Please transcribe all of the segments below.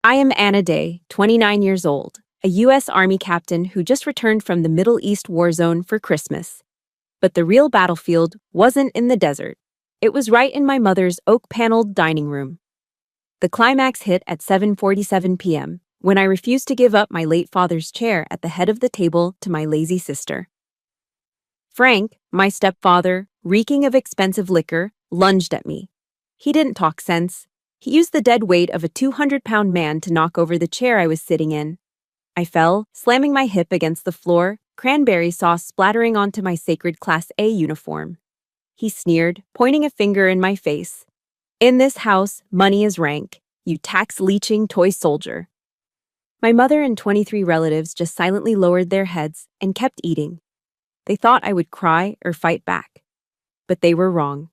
I am Anna Day, 29 years old, a U.S. Army captain who just returned from the Middle East war zone for Christmas. But the real battlefield wasn't in the desert. It was right in my mother's oak-paneled dining room. The climax hit at 7:47 p.m., when I refused to give up my late father's chair at the head of the table to my lazy sister. Frank, my stepfather, reeking of expensive liquor, lunged at me. He didn't talk sense. He used the dead weight of a 200-pound man to knock over the chair I was sitting in. I fell, slamming my hip against the floor, cranberry sauce splattering onto my sacred Class A uniform. He sneered, pointing a finger in my face. "In this house, money is rank, you tax-leeching toy soldier." My mother and 23 relatives just silently lowered their heads and kept eating. They thought I would cry or fight back. But they were wrong.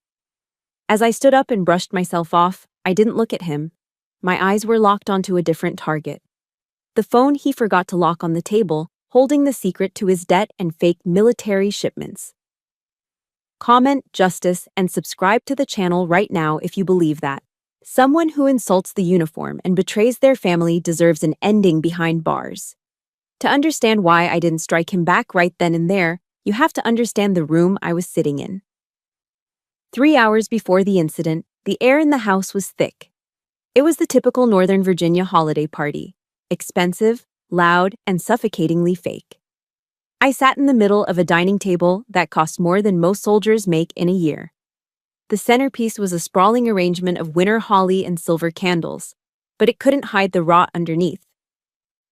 As I stood up and brushed myself off, I didn't look at him. My eyes were locked onto a different target. The phone he forgot to lock on the table, holding the secret to his debt and fake military shipments. Comment, justice, and subscribe to the channel right now if you believe that. Someone who insults the uniform and betrays their family deserves an ending behind bars. To understand why I didn't strike him back right then and there, you have to understand the room I was sitting in. 3 hours before the incident, the air in the house was thick. It was the typical Northern Virginia holiday party. Expensive, loud, and suffocatingly fake. I sat in the middle of a dining table that cost more than most soldiers make in a year. The centerpiece was a sprawling arrangement of winter holly and silver candles, but it couldn't hide the rot underneath.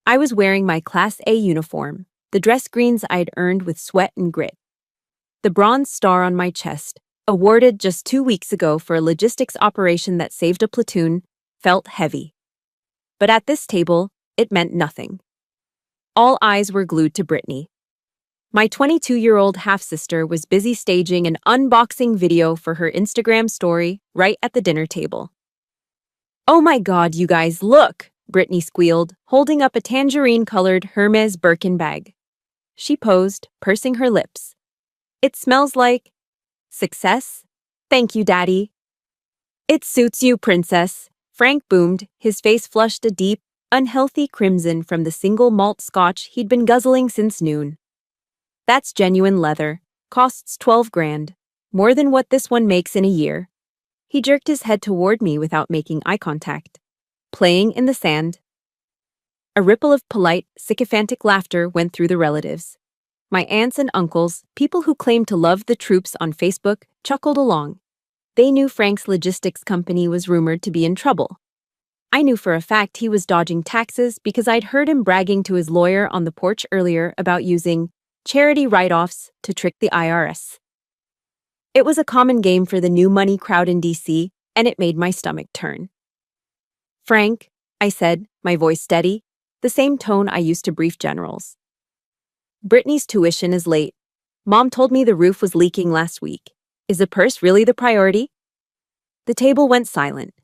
I was wearing my Class A uniform, the dress greens I'd earned with sweat and grit. The bronze star on my chest, awarded just 2 weeks ago for a logistics operation that saved a platoon, felt heavy. But at this table, it meant nothing. All eyes were glued to Brittany. My 22-year-old half-sister was busy staging an unboxing video for her Instagram story right at the dinner table. "Oh my God, you guys, look!" Brittany squealed, holding up a tangerine-colored Hermes Birkin bag. She posed, pursing her lips. "It smells like success? Thank you, Daddy." "It suits you, Princess," Frank boomed, his face flushed a deep, unhealthy crimson from the single malt scotch he'd been guzzling since noon. "That's genuine leather. Costs 12 grand. More than what this one makes in a year." He jerked his head toward me without making eye contact. "Playing in the sand." A ripple of polite, sycophantic laughter went through the relatives. My aunts and uncles, people who claimed to love the troops on Facebook, chuckled along. They knew Frank's logistics company was rumored to be in trouble. I knew for a fact he was dodging taxes because I'd heard him bragging to his lawyer on the porch earlier about using charity write-offs to trick the IRS. It was a common game for the new money crowd in D.C., and it made my stomach turn. "Frank," I said, my voice steady, the same tone I used to brief generals. "Brittany's tuition is late. Mom told me the roof was leaking last week. Is the purse really the priority?" The table went silent.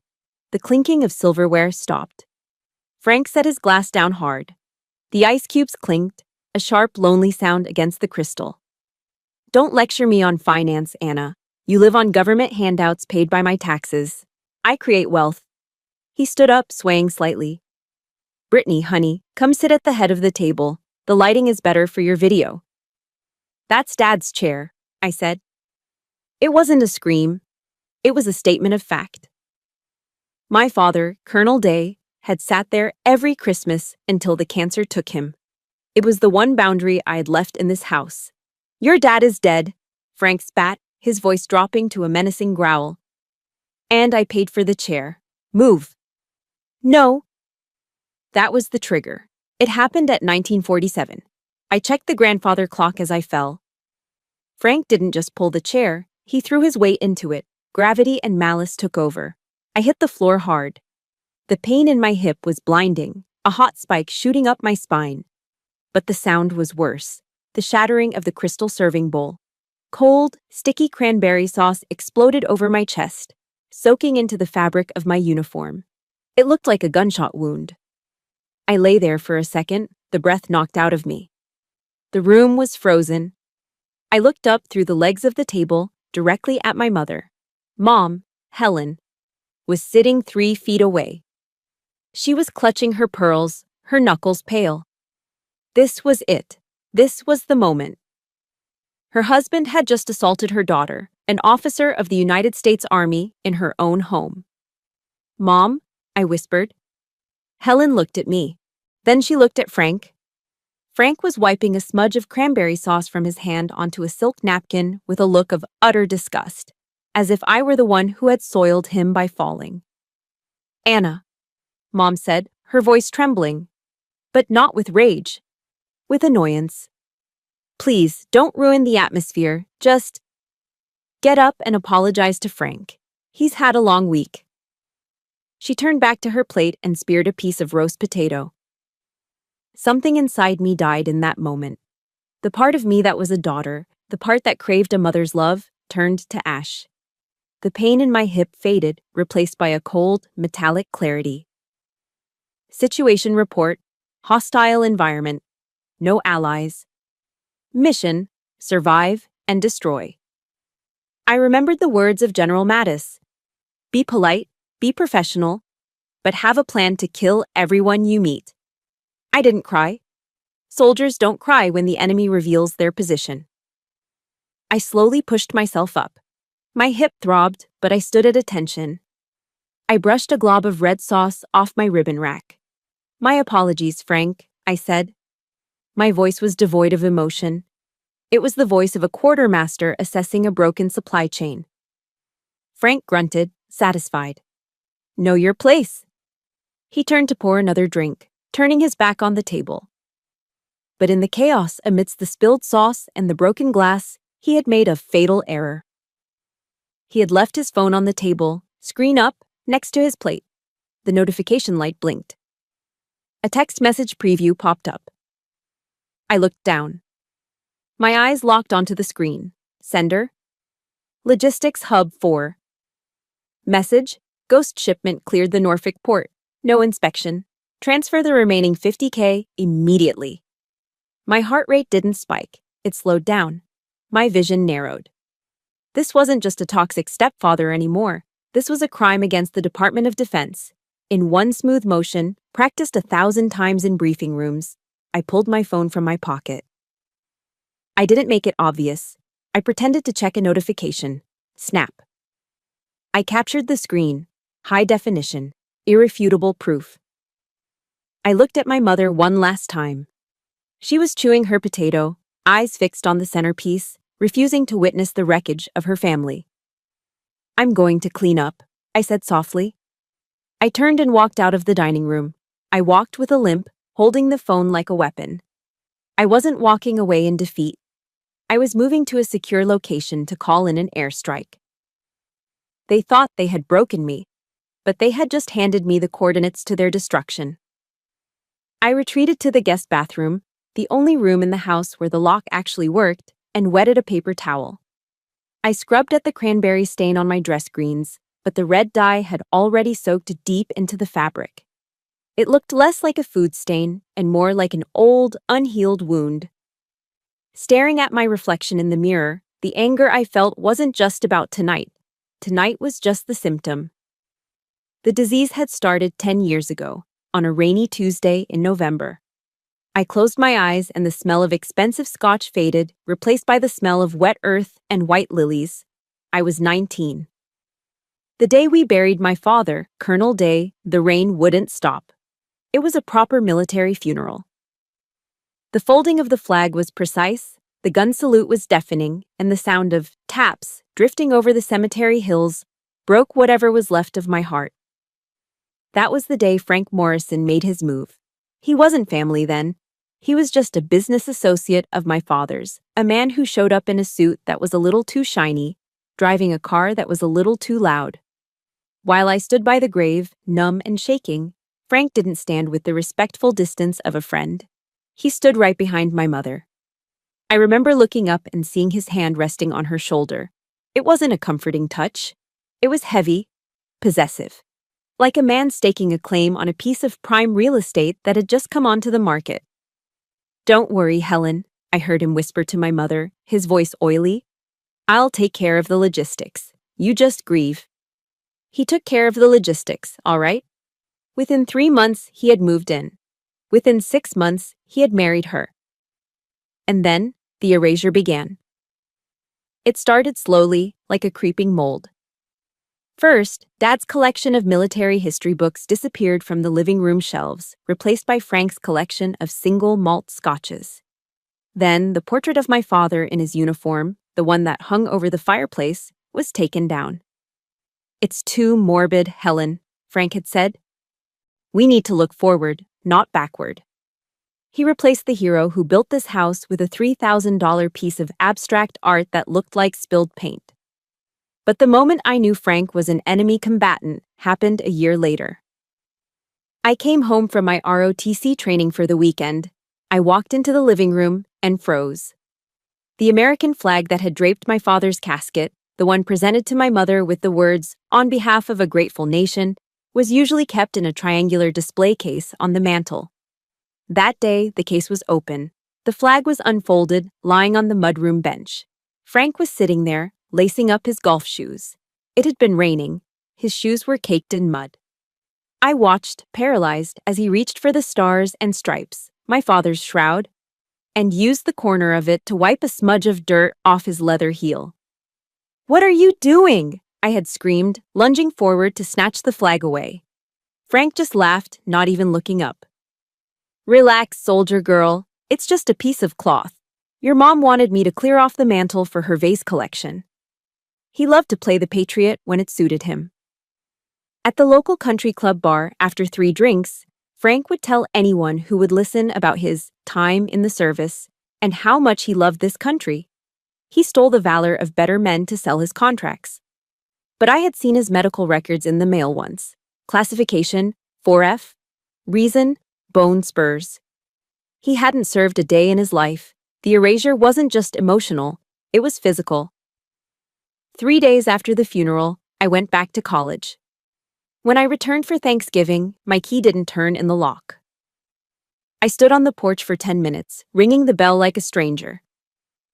The clinking of silverware stopped. Frank set his glass down hard. The ice cubes clinked, a sharp, lonely sound against the crystal. "Don't lecture me on finance, Anna. You live on government handouts paid by my taxes. I create wealth." He stood up, swaying slightly. "Brittany, honey, come sit at the head of the table. The lighting is better for your video." "That's Dad's chair," I said. It wasn't a scream. It was a statement of fact. My father, Colonel Day, had sat there every Christmas until the cancer took him. It was the one boundary I had left in this house. "Your dad is dead," Frank spat, his voice dropping to a menacing growl. "And I paid for the chair. Move." "No." That was the trigger. It happened at 1947. I checked the grandfather clock as I fell. Frank didn't just pull the chair, he threw his weight into it. Gravity and malice took over. I hit the floor hard. The pain in my hip was blinding, a hot spike shooting up my spine. But the sound was worse, the shattering of the crystal serving bowl. Cold, sticky cranberry sauce exploded over my chest, soaking into the fabric of my uniform. It looked like a gunshot wound. I lay there for a second, the breath knocked out of me. The room was frozen. I looked up through the legs of the table, directly at my mother. Mom, Helen, was sitting 3 feet away. She was clutching her pearls, her knuckles pale. This was it. This was the moment. Her husband had just assaulted her daughter, an officer of the United States Army, in her own home. "Mom," I whispered. Helen looked at me. Then she looked at Frank. Frank was wiping a smudge of cranberry sauce from his hand onto a silk napkin with a look of utter disgust, as if I were the one who had soiled him by falling. "Anna," Mom said, her voice trembling, but not with rage, with annoyance. "Please, don't ruin the atmosphere. Just get up and apologize to Frank. He's had a long week." She turned back to her plate and speared a piece of roast potato. Something inside me died in that moment. The part of me that was a daughter, the part that craved a mother's love, turned to ash. The pain in my hip faded, replaced by a cold, metallic clarity. Situation report: hostile environment. No allies. Mission: survive and destroy. I remembered the words of General Mattis. Be polite, be professional, but have a plan to kill everyone you meet. I didn't cry. Soldiers don't cry when the enemy reveals their position. I slowly pushed myself up. My hip throbbed, but I stood at attention. I brushed a glob of red sauce off my ribbon rack. "My apologies, Frank," I said. My voice was devoid of emotion. It was the voice of a quartermaster assessing a broken supply chain. Frank grunted, satisfied. "Know your place." He turned to pour another drink, turning his back on the table. But in the chaos amidst the spilled sauce and the broken glass, he had made a fatal error. He had left his phone on the table, screen up, next to his plate. The notification light blinked. A text message preview popped up. I looked down. My eyes locked onto the screen. Sender: Logistics Hub 4. Message: Ghost shipment cleared the Norfolk port. No inspection. Transfer the remaining $50K immediately. My heart rate didn't spike. It slowed down. My vision narrowed. This wasn't just a toxic stepfather anymore. This was a crime against the Department of Defense. In one smooth motion, practiced 1,000 times in briefing rooms, I pulled my phone from my pocket. I didn't make it obvious. I pretended to check a notification. Snap. I captured the screen. High definition. Irrefutable proof. I looked at my mother one last time. She was chewing her potato, eyes fixed on the centerpiece, refusing to witness the wreckage of her family. "I'm going to clean up," I said softly. I turned and walked out of the dining room. I walked with a limp, holding the phone like a weapon. I wasn't walking away in defeat. I was moving to a secure location to call in an airstrike. They thought they had broken me, but they had just handed me the coordinates to their destruction. I retreated to the guest bathroom, the only room in the house where the lock actually worked, and wetted a paper towel. I scrubbed at the cranberry stain on my dress greens, but the red dye had already soaked deep into the fabric. It looked less like a food stain and more like an old, unhealed wound. Staring at my reflection in the mirror, the anger I felt wasn't just about tonight. Tonight was just the symptom. The disease had started 10 years ago, on a rainy Tuesday in November. I closed my eyes and the smell of expensive scotch faded, replaced by the smell of wet earth and white lilies. I was 19. The day we buried my father, Colonel Day, the rain wouldn't stop. It was a proper military funeral. The folding of the flag was precise, the gun salute was deafening, and the sound of taps drifting over the cemetery hills broke whatever was left of my heart. That was the day Frank Morrison made his move. He wasn't family then. He was just a business associate of my father's, a man who showed up in a suit that was a little too shiny, driving a car that was a little too loud. While I stood by the grave, numb and shaking, Frank didn't stand with the respectful distance of a friend. He stood right behind my mother. I remember looking up and seeing his hand resting on her shoulder. It wasn't a comforting touch. It was heavy, possessive. Like a man staking a claim on a piece of prime real estate that had just come onto the market. "Don't worry, Helen," I heard him whisper to my mother, his voice oily. "I'll take care of the logistics. You just grieve." He took care of the logistics, all right. Within 3 months, he had moved in. Within 6 months, he had married her. And then, the erasure began. It started slowly, like a creeping mold. First, Dad's collection of military history books disappeared from the living room shelves, replaced by Frank's collection of single malt scotches. Then, the portrait of my father in his uniform, the one that hung over the fireplace, was taken down. "It's too morbid, Helen," Frank had said. "We need to look forward, not backward." He replaced the hero who built this house with a $3,000 piece of abstract art that looked like spilled paint. But the moment I knew Frank was an enemy combatant happened a year later. I came home from my ROTC training for the weekend. I walked into the living room and froze. The American flag that had draped my father's casket, the one presented to my mother with the words, "On behalf of a grateful nation," was usually kept in a triangular display case on the mantel. That day, the case was open. The flag was unfolded, lying on the mudroom bench. Frank was sitting there, lacing up his golf shoes. It had been raining. His shoes were caked in mud. I watched, paralyzed, as he reached for the stars and stripes, my father's shroud, and used the corner of it to wipe a smudge of dirt off his leather heel. "What are you doing?" I had screamed, lunging forward to snatch the flag away. Frank just laughed, not even looking up. "Relax, soldier girl. It's just a piece of cloth. Your mom wanted me to clear off the mantel for her vase collection." He loved to play the patriot when it suited him. At the local country club bar, after 3 drinks, Frank would tell anyone who would listen about his time in the service and how much he loved this country. He stole the valor of better men to sell his contracts. But I had seen his medical records in the mail once. Classification, 4F. Reason, bone spurs. He hadn't served a day in his life. The erasure wasn't just emotional, it was physical. 3 days after the funeral, I went back to college. When I returned for Thanksgiving, my key didn't turn in the lock. I stood on the porch for 10 minutes, ringing the bell like a stranger.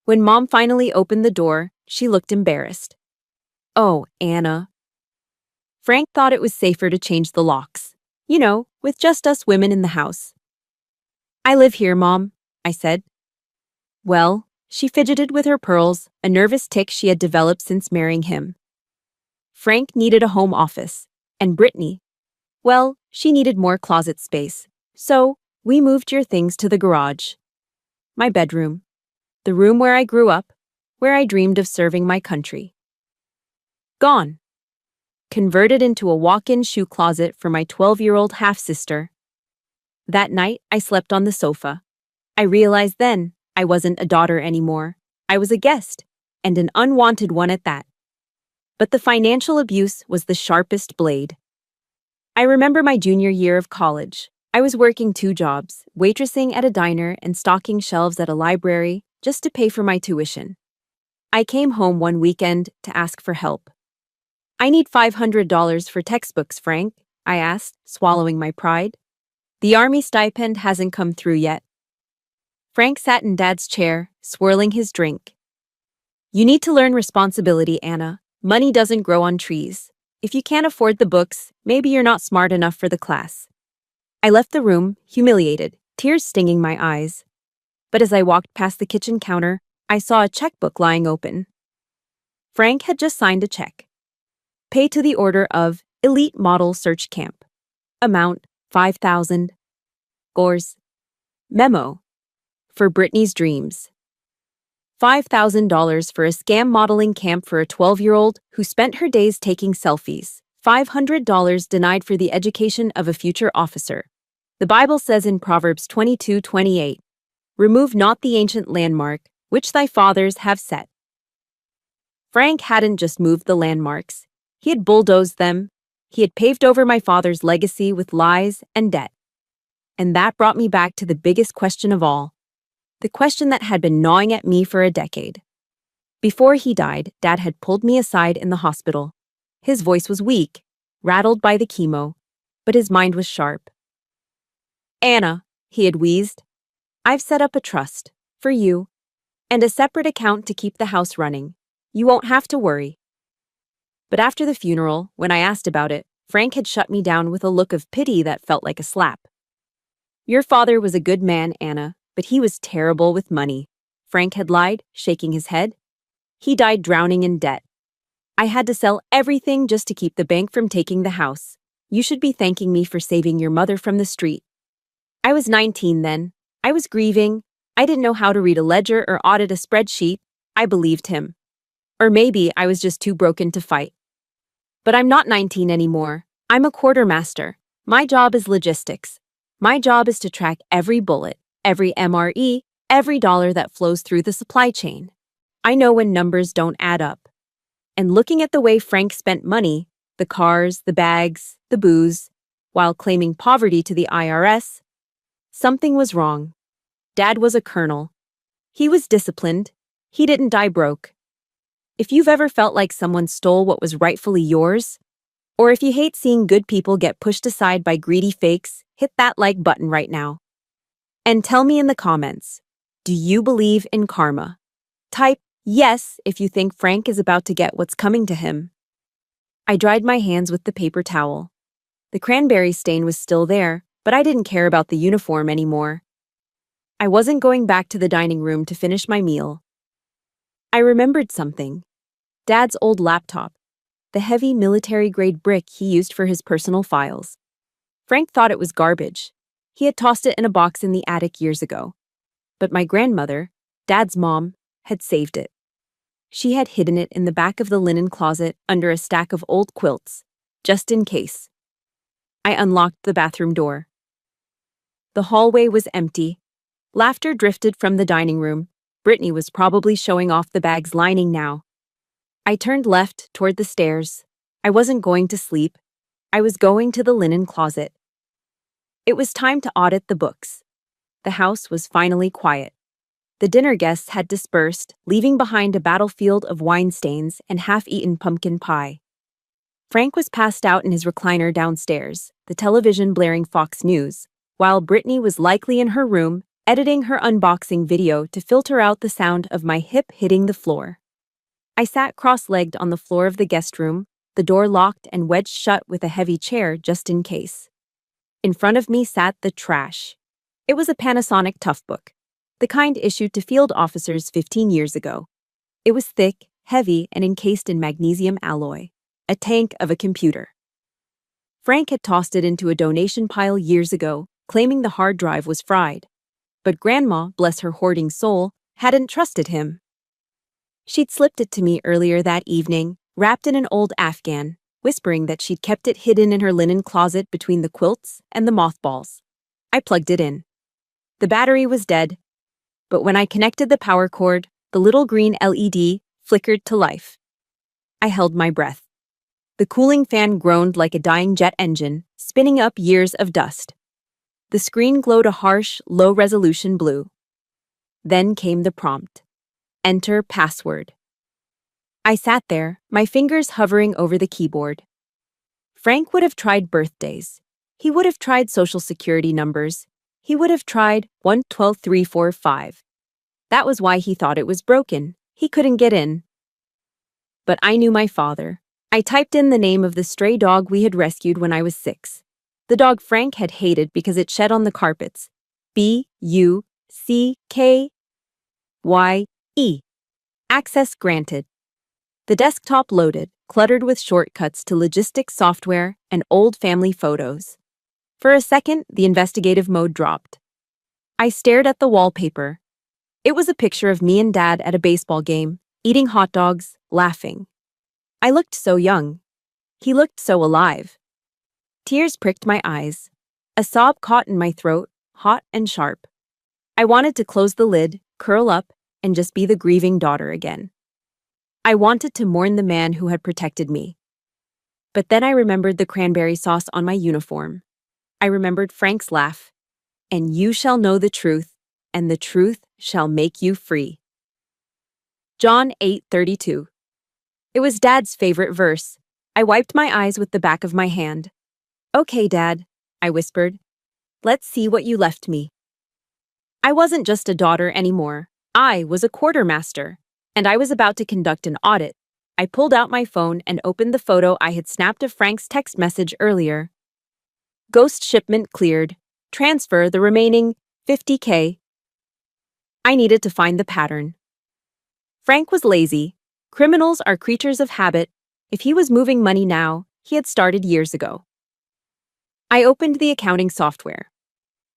When Mom finally opened the door, she looked embarrassed. "Oh, Anna." Frank thought it was safer to change the locks. You know, with just us women in the house. "I live here, Mom," I said. "Well," she fidgeted with her pearls, a nervous tic she had developed since marrying him. Frank needed a home office, and Brittany, well, she needed more closet space. So, we moved your things to the garage. My bedroom. The room where I grew up, where I dreamed of serving my country. Gone. Converted into a walk-in shoe closet for my 12-year-old half-sister. That night, I slept on the sofa. I realized then I wasn't a daughter anymore. I was a guest, and an unwanted one at that. But the financial abuse was the sharpest blade. I remember my junior year of college. I was working 2 jobs, waitressing at a diner and stocking shelves at a library, just to pay for my tuition. I came home one weekend to ask for help. "I need $500 for textbooks, Frank," I asked, swallowing my pride. "The Army stipend hasn't come through yet." Frank sat in Dad's chair, swirling his drink. "You need to learn responsibility, Anna. Money doesn't grow on trees. If you can't afford the books, maybe you're not smart enough for the class." I left the room, humiliated, tears stinging my eyes. But as I walked past the kitchen counter, I saw a checkbook lying open. Frank had just signed a check. Pay to the order of Elite Model Search Camp. Amount, $5,000. Gores. Memo. For Brittany's dreams. $5,000 for a scam modeling camp for a 12-year-old who spent her days taking selfies. $500 denied for the education of a future officer. The Bible says in Proverbs 22:28, "Remove not the ancient landmark, which thy fathers have set." Frank hadn't just moved the landmarks. He had bulldozed them. He had paved over my father's legacy with lies and debt. And that brought me back to the biggest question of all. The question that had been gnawing at me for a decade. Before he died, Dad had pulled me aside in the hospital. His voice was weak, rattled by the chemo, but his mind was sharp. "Anna," he had wheezed, "I've set up a trust, for you, and a separate account to keep the house running. You won't have to worry." But after the funeral, when I asked about it, Frank had shut me down with a look of pity that felt like a slap. Your father was a good man, Anna, but he was terrible with money. Frank had lied, shaking his head. He died drowning in debt. I had to sell everything just to keep the bank from taking the house. You should be thanking me for saving your mother from the street. I was 19 then. I was grieving. I didn't know how to read a ledger or audit a spreadsheet. I believed him. Or maybe I was just too broken to fight. But I'm not 19 anymore. I'm a quartermaster. My job is logistics. My job is to track every bullet, every MRE, every dollar that flows through the supply chain. I know when numbers don't add up. And looking at the way Frank spent money, the cars, the bags, the booze, while claiming poverty to the IRS, something was wrong. Dad was a colonel. He was disciplined. He didn't die broke. If you've ever felt like someone stole what was rightfully yours, or if you hate seeing good people get pushed aside by greedy fakes, hit that like button right now. And tell me in the comments, do you believe in karma? Type yes if you think Frank is about to get what's coming to him. I dried my hands with the paper towel. The cranberry stain was still there, but I didn't care about the uniform anymore. I wasn't going back to the dining room to finish my meal. I remembered something. Dad's old laptop. The heavy military-grade brick he used for his personal files. Frank thought it was garbage. He had tossed it in a box in the attic years ago. But my grandmother, Dad's mom, had saved it. She had hidden it in the back of the linen closet under a stack of old quilts, just in case. I unlocked the bathroom door. The hallway was empty. Laughter drifted from the dining room. Brittany was probably showing off the bag's lining now. I turned left toward the stairs. I wasn't going to sleep. I was going to the linen closet. It was time to audit the books. The house was finally quiet. The dinner guests had dispersed, leaving behind a battlefield of wine stains and half-eaten pumpkin pie. Frank was passed out in his recliner downstairs, the television blaring Fox News, while Brittany was likely in her room, editing her unboxing video to filter out the sound of my hip hitting the floor. I sat cross-legged on the floor of the guest room, the door locked and wedged shut with a heavy chair just in case. In front of me sat the trash. It was a Panasonic Toughbook, the kind issued to field officers 15 years ago. It was thick, heavy, and encased in magnesium alloy, a tank of a computer. Frank had tossed it into a donation pile years ago, claiming the hard drive was fried. But Grandma, bless her hoarding soul, hadn't trusted him. She'd slipped it to me earlier that evening, wrapped in an old Afghan, whispering that she'd kept it hidden in her linen closet between the quilts and the mothballs. I plugged it in. The battery was dead, but when I connected the power cord, the little green LED flickered to life. I held my breath. The cooling fan groaned like a dying jet engine, spinning up years of dust. The screen glowed a harsh, low-resolution blue. Then came the prompt. Enter password. I sat there, my fingers hovering over the keyboard. Frank would have tried birthdays. He would have tried social security numbers. He would have tried 123345. That was why he thought it was broken. He couldn't get in. But I knew my father. I typed in the name of the stray dog we had rescued when I was 6. The dog Frank had hated because it shed on the carpets. B-U-C-K-Y-E. Access granted. The desktop loaded, cluttered with shortcuts to logistics software and old family photos. For a second, the investigative mode dropped. I stared at the wallpaper. It was a picture of me and Dad at a baseball game, eating hot dogs, laughing. I looked so young. He looked so alive. Tears pricked my eyes. A sob caught in my throat, hot and sharp. I wanted to close the lid, curl up, and just be the grieving daughter again. I wanted to mourn the man who had protected me. But then I remembered the cranberry sauce on my uniform. I remembered Frank's laugh. And you shall know the truth, and the truth shall make you free. John 8:32. It was Dad's favorite verse. I wiped my eyes with the back of my hand. Okay, Dad, I whispered. Let's see what you left me. I wasn't just a daughter anymore. I was a quartermaster, and I was about to conduct an audit. I I pulled out my phone and opened the photo I had snapped of Frank's text message earlier. Ghost shipment cleared. Transfer the remaining $50K. I needed to find the pattern. Frank was lazy. Criminals are creatures of habit. If he was moving money now, he had started years ago. I opened the accounting software.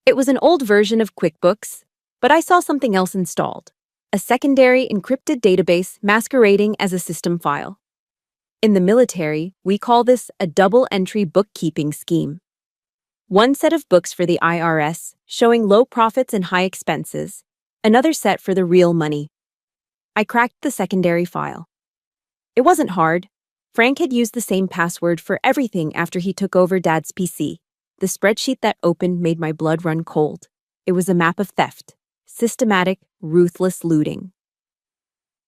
It was an old version of QuickBooks, but I saw something else installed. A secondary encrypted database masquerading as a system file. In the military, we call this a double-entry bookkeeping scheme. One set of books for the IRS, showing low profits and high expenses, another set for the real money. I cracked the secondary file. It wasn't hard. Frank had used the same password for everything after he took over Dad's PC. The spreadsheet that opened made my blood run cold. It was a map of theft, systematic, ruthless looting.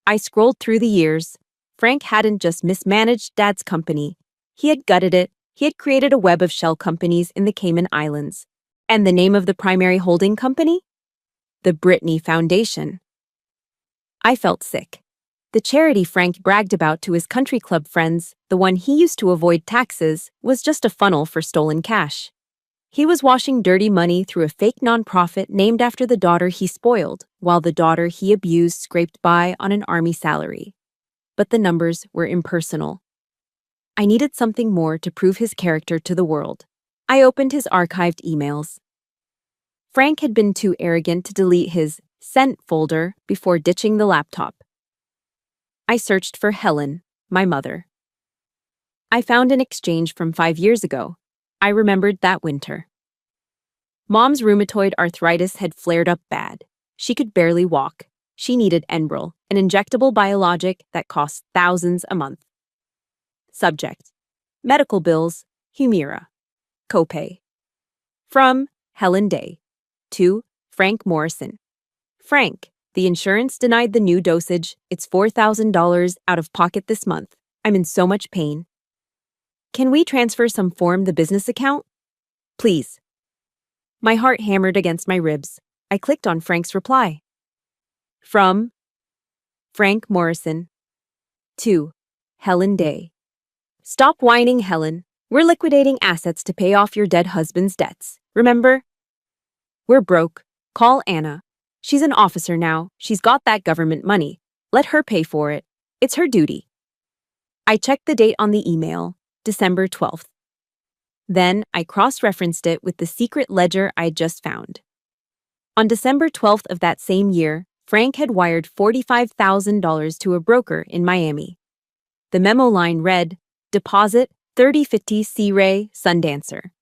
I scrolled through the years. Frank hadn't just mismanaged Dad's company. He had gutted it. He had created a web of shell companies in the Cayman Islands. And the name of the primary holding company? The Brittany Foundation. I felt sick. The charity Frank bragged about to his country club friends, the one he used to avoid taxes, was just a funnel for stolen cash. He was washing dirty money through a fake nonprofit named after the daughter he spoiled, while the daughter he abused scraped by on an army salary. But the numbers were impersonal. I needed something more to prove his character to the world. I opened his archived emails. Frank had been too arrogant to delete his sent folder before ditching the laptop. I searched for Helen, my mother. I found an exchange from 5 years ago. I remembered that winter. Mom's rheumatoid arthritis had flared up bad. She could barely walk. She needed Enbrel, an injectable biologic that cost thousands a month. Subject: medical bills, Humira. Copay. From Helen Day. To Frank Morrison. Frank, the insurance denied the new dosage. It's $4,000 out of pocket this month. I'm in so much pain. Can we transfer some from the business account? Please. My heart hammered against my ribs. I clicked on Frank's reply. From Frank Morrison. To Helen Day. Stop whining, Helen. We're liquidating assets to pay off your dead husband's debts. Remember? We're broke. Call Anna. She's an officer now. She's got that government money. Let her pay for it. It's her duty. I checked the date on the email, December 12th. Then I cross-referenced it with the secret ledger I'd just found. On December 12th of that same year, Frank had wired $45,000 to a broker in Miami. The memo line read, Deposit 3050 Sea Ray Sundancer.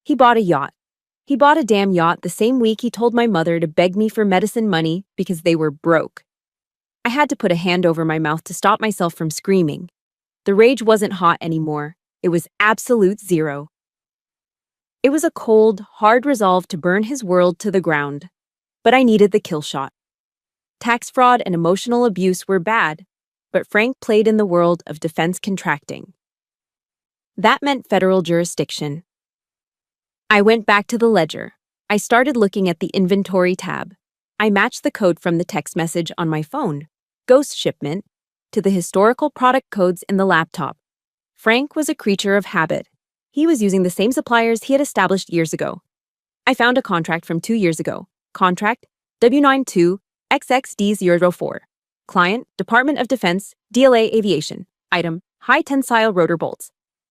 He bought a yacht. He bought a damn yacht the same week he told my mother to beg me for medicine money because they were broke. I had to put a hand over my mouth to stop myself from screaming. The rage wasn't hot anymore. It was absolute zero. It was a cold, hard resolve to burn his world to the ground. But I needed the kill shot. Tax fraud and emotional abuse were bad, but Frank played in the world of defense contracting. That meant federal jurisdiction. I went back to the ledger. I started looking at the inventory tab. I matched the code from the text message on my phone, ghost shipment, to the historical product codes in the laptop. Frank was a creature of habit. He was using the same suppliers he had established years ago. I found a contract from 2 years ago. Contract W92XXD04. Client, Department of Defense, DLA Aviation. Item, high tensile rotor bolts.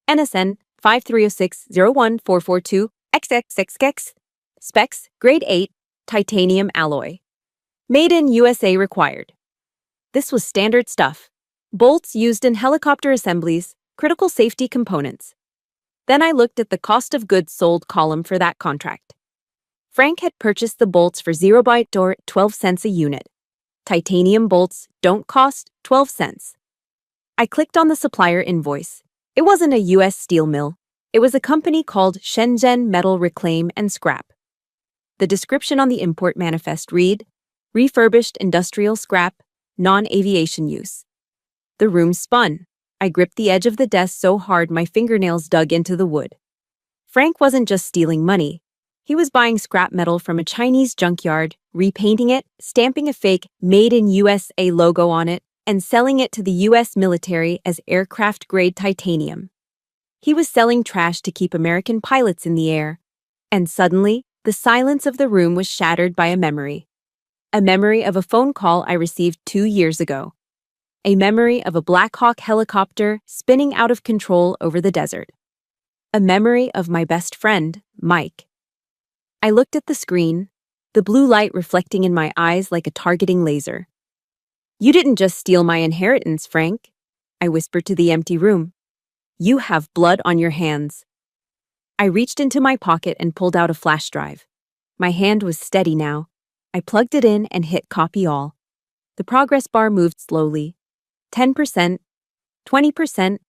NSN 530601442XXXX. Specs, grade 8, titanium alloy. Made in USA required. This was standard stuff. Bolts used in helicopter assemblies, critical safety components. Then I looked at the cost of goods sold column for that contract. Frank had purchased the bolts for 0 or 12 cents a unit. Titanium bolts don't cost 12 cents. I clicked on the supplier invoice. It wasn't a U.S. steel mill. It was a company called Shenzhen Metal Reclaim and Scrap. The description on the import manifest read, refurbished industrial scrap, non-aviation use. The room spun. I gripped the edge of the desk so hard my fingernails dug into the wood. Frank wasn't just stealing money. He was buying scrap metal from a Chinese junkyard, repainting it, stamping a fake Made in USA logo on it, and selling it to the US military as aircraft-grade titanium. He was selling trash to keep American pilots in the air. And suddenly, the silence of the room was shattered by a memory. A memory of a phone call I received 2 years ago. A memory of a Black Hawk helicopter spinning out of control over the desert. A memory of my best friend, Mike. I looked at the screen, the blue light reflecting in my eyes like a targeting laser. "You didn't just steal my inheritance, Frank," I whispered to the empty room. "You have blood on your hands." I reached into my pocket and pulled out a flash drive. My hand was steady now. I plugged it in and hit copy all. The progress bar moved slowly. 10%, 20%.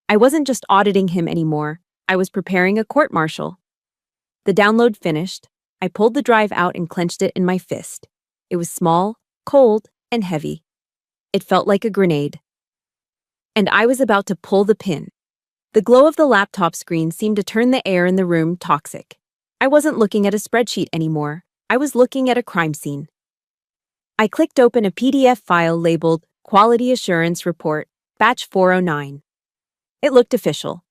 I wasn't just auditing him anymore. I was preparing a court-martial. The download finished. I pulled the drive out and clenched it in my fist. It was small, cold, and heavy. It felt like a grenade. And I was about to pull the pin. The glow of the laptop screen seemed to turn the air in the room toxic. I wasn't looking at a spreadsheet anymore. I was looking at a crime scene. I clicked open a PDF file labeled Quality Assurance Report, Batch 409. It looked official.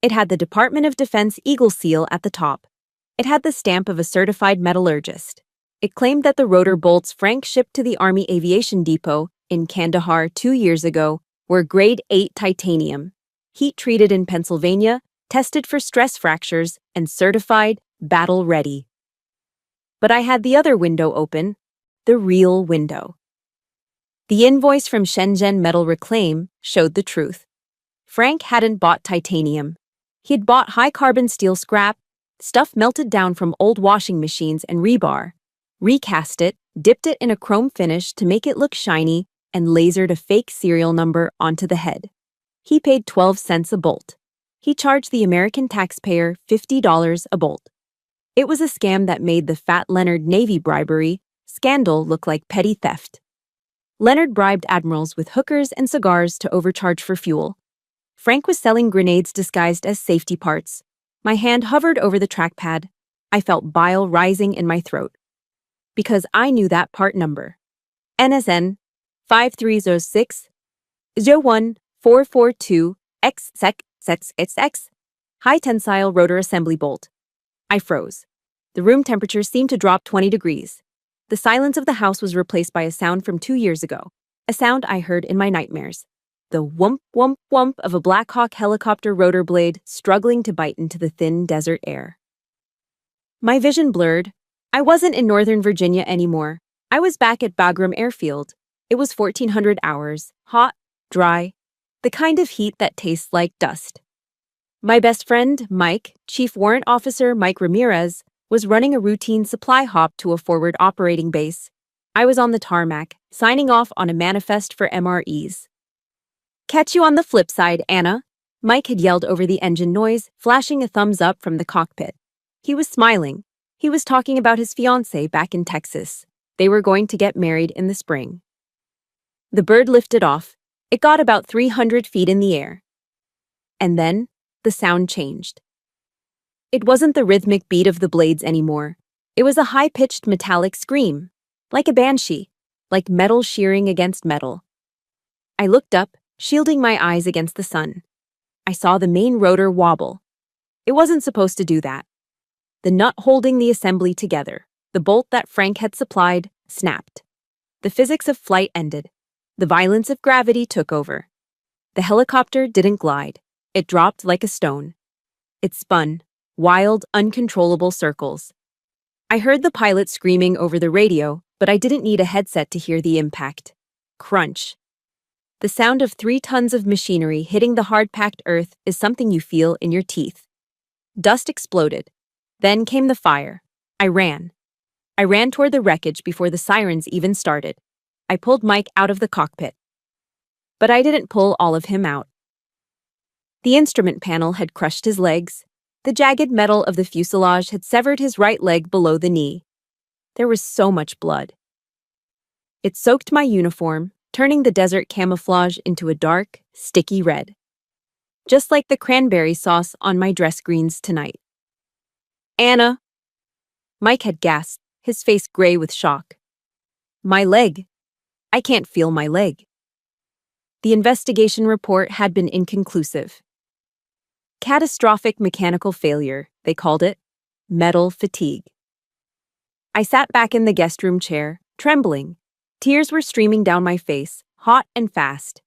It had the Department of Defense Eagle seal at the top. It had the stamp of a certified metallurgist. It claimed that the rotor bolts Frank shipped to the Army Aviation Depot in Kandahar 2 years ago were grade 8 titanium, heat-treated in Pennsylvania, tested for stress fractures, and certified battle-ready. But I had the other window open, the real window. The invoice from Shenzhen Metal Reclaim showed the truth. Frank hadn't bought titanium. He'd bought high-carbon steel scrap, stuff melted down from old washing machines and rebar, recast it, dipped it in a chrome finish to make it look shiny, and lasered a fake serial number onto the head. He paid 12 cents a bolt. He charged the American taxpayer $50 a bolt. It was a scam that made the Fat Leonard Navy bribery scandal look like petty theft. Leonard bribed admirals with hookers and cigars to overcharge for fuel. Frank was selling grenades disguised as safety parts. My hand hovered over the trackpad. I felt bile rising in my throat. Because I knew that part number. NSN 5306 01442 XXXX high tensile rotor assembly bolt. I froze. The room temperature seemed to drop 20 degrees. The silence of the house was replaced by a sound from 2 years ago, a sound I heard in my nightmares. The whump, whump, whump of a Black Hawk helicopter rotor blade struggling to bite into the thin desert air. My vision blurred. I wasn't in Northern Virginia anymore. I was back at Bagram Airfield. It was 1400 hours, hot, dry, the kind of heat that tastes like dust. My best friend, Mike, Chief Warrant Officer Mike Ramirez, was running a routine supply hop to a forward operating base. I was on the tarmac, signing off on a manifest for MREs. "Catch you on the flip side, Anna," Mike had yelled over the engine noise, flashing a thumbs up from the cockpit. He was smiling. He was talking about his fiancée back in Texas. They were going to get married in the spring. The bird lifted off. It got about 300 feet in the air. And then, the sound changed. It wasn't the rhythmic beat of the blades anymore. It was a high-pitched metallic scream, like a banshee, like metal shearing against metal. I looked up, shielding my eyes against the sun. I saw the main rotor wobble. It wasn't supposed to do that. The nut holding the assembly together, the bolt that Frank had supplied, snapped. The physics of flight ended. The violence of gravity took over. The helicopter didn't glide. It dropped like a stone. It spun, wild, uncontrollable circles. I heard the pilot screaming over the radio, but I didn't need a headset to hear the impact. Crunch. The sound of 3 tons of machinery hitting the hard-packed earth is something you feel in your teeth. Dust exploded. Then came the fire. I ran. I ran toward the wreckage before the sirens even started. I pulled Mike out of the cockpit. But I didn't pull all of him out. The instrument panel had crushed his legs. The jagged metal of the fuselage had severed his right leg below the knee. There was so much blood. It soaked my uniform, turning the desert camouflage into a dark, sticky red. Just like the cranberry sauce on my dress greens tonight. "Anna!" Mike had gasped, his face gray with shock. "My leg. I can't feel my leg." The investigation report had been inconclusive. Catastrophic mechanical failure, they called it. Metal fatigue. I sat back in the guest room chair, trembling. Tears were streaming down my face, hot and fast.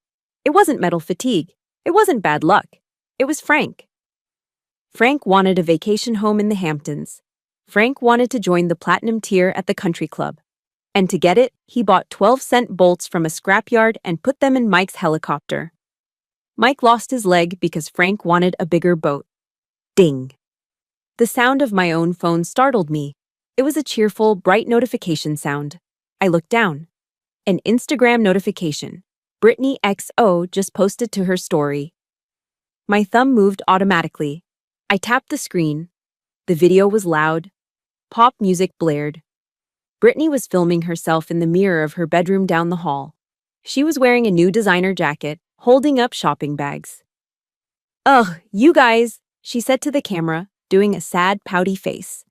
It wasn't metal fatigue. It wasn't bad luck. It was Frank. Frank wanted a vacation home in the Hamptons. Frank wanted to join the platinum tier at the country club. And to get it, he bought 12-cent bolts from a scrapyard and put them in Mike's helicopter. Mike lost his leg because Frank wanted a bigger boat. Ding! The sound of my own phone startled me. It was a cheerful, bright notification sound. I looked down. An Instagram notification. Brittany XO just posted to her story. My thumb moved automatically. I tapped the screen. The video was loud. Pop music blared. Brittany was filming herself in the mirror of her bedroom down the hall. She was wearing a new designer jacket, holding up shopping bags. "Ugh, you guys," she said to the camera, doing a sad, pouty face.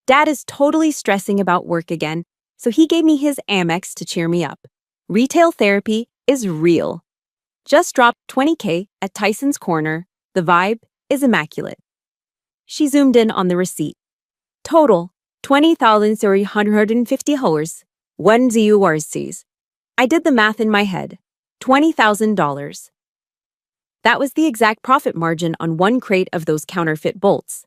"Dad is totally stressing about work again, so he gave me his Amex to cheer me up. Retail therapy is real. Just dropped $20K at Tyson's Corner. The vibe is immaculate." She zoomed in on the receipt. Total, 20,350 hours, 1 ZURCs. I did the math in my head. $20,000. That was the exact profit margin on one crate of those counterfeit bolts.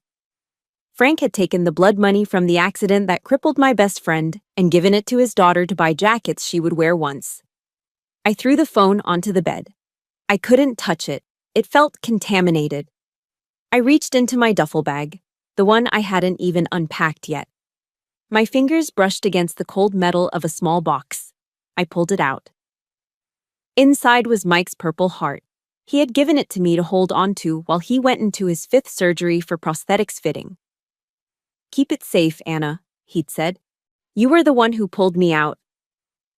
Frank had taken the blood money from the accident that crippled my best friend and given it to his daughter to buy jackets she would wear once. I threw the phone onto the bed. I couldn't touch it. It felt contaminated. I reached into my duffel bag, the one I hadn't even unpacked yet. My fingers brushed against the cold metal of a small box. I pulled it out. Inside was Mike's Purple Heart. He had given it to me to hold onto while he went into his 5th surgery for prosthetics fitting. "Keep it safe, Anna," he'd said. "You were the one who pulled me out."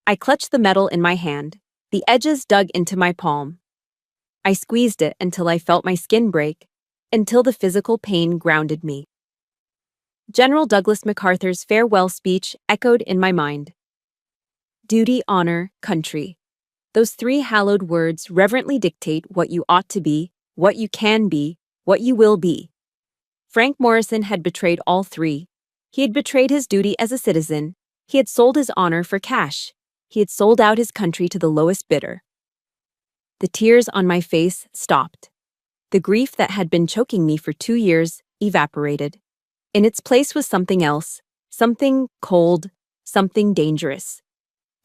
I clutched the metal in my hand. The edges dug into my palm. I squeezed it until I felt my skin break, until the physical pain grounded me. General Douglas MacArthur's farewell speech echoed in my mind. Duty, honor, country. Those 3 hallowed words reverently dictate what you ought to be, what you can be, what you will be. Frank Morrison had betrayed all 3. He had betrayed his duty as a citizen. He had sold his honor for cash. He had sold out his country to the lowest bidder. The tears on my face stopped. The grief that had been choking me for 2 years evaporated. In its place was something else, something cold, something dangerous.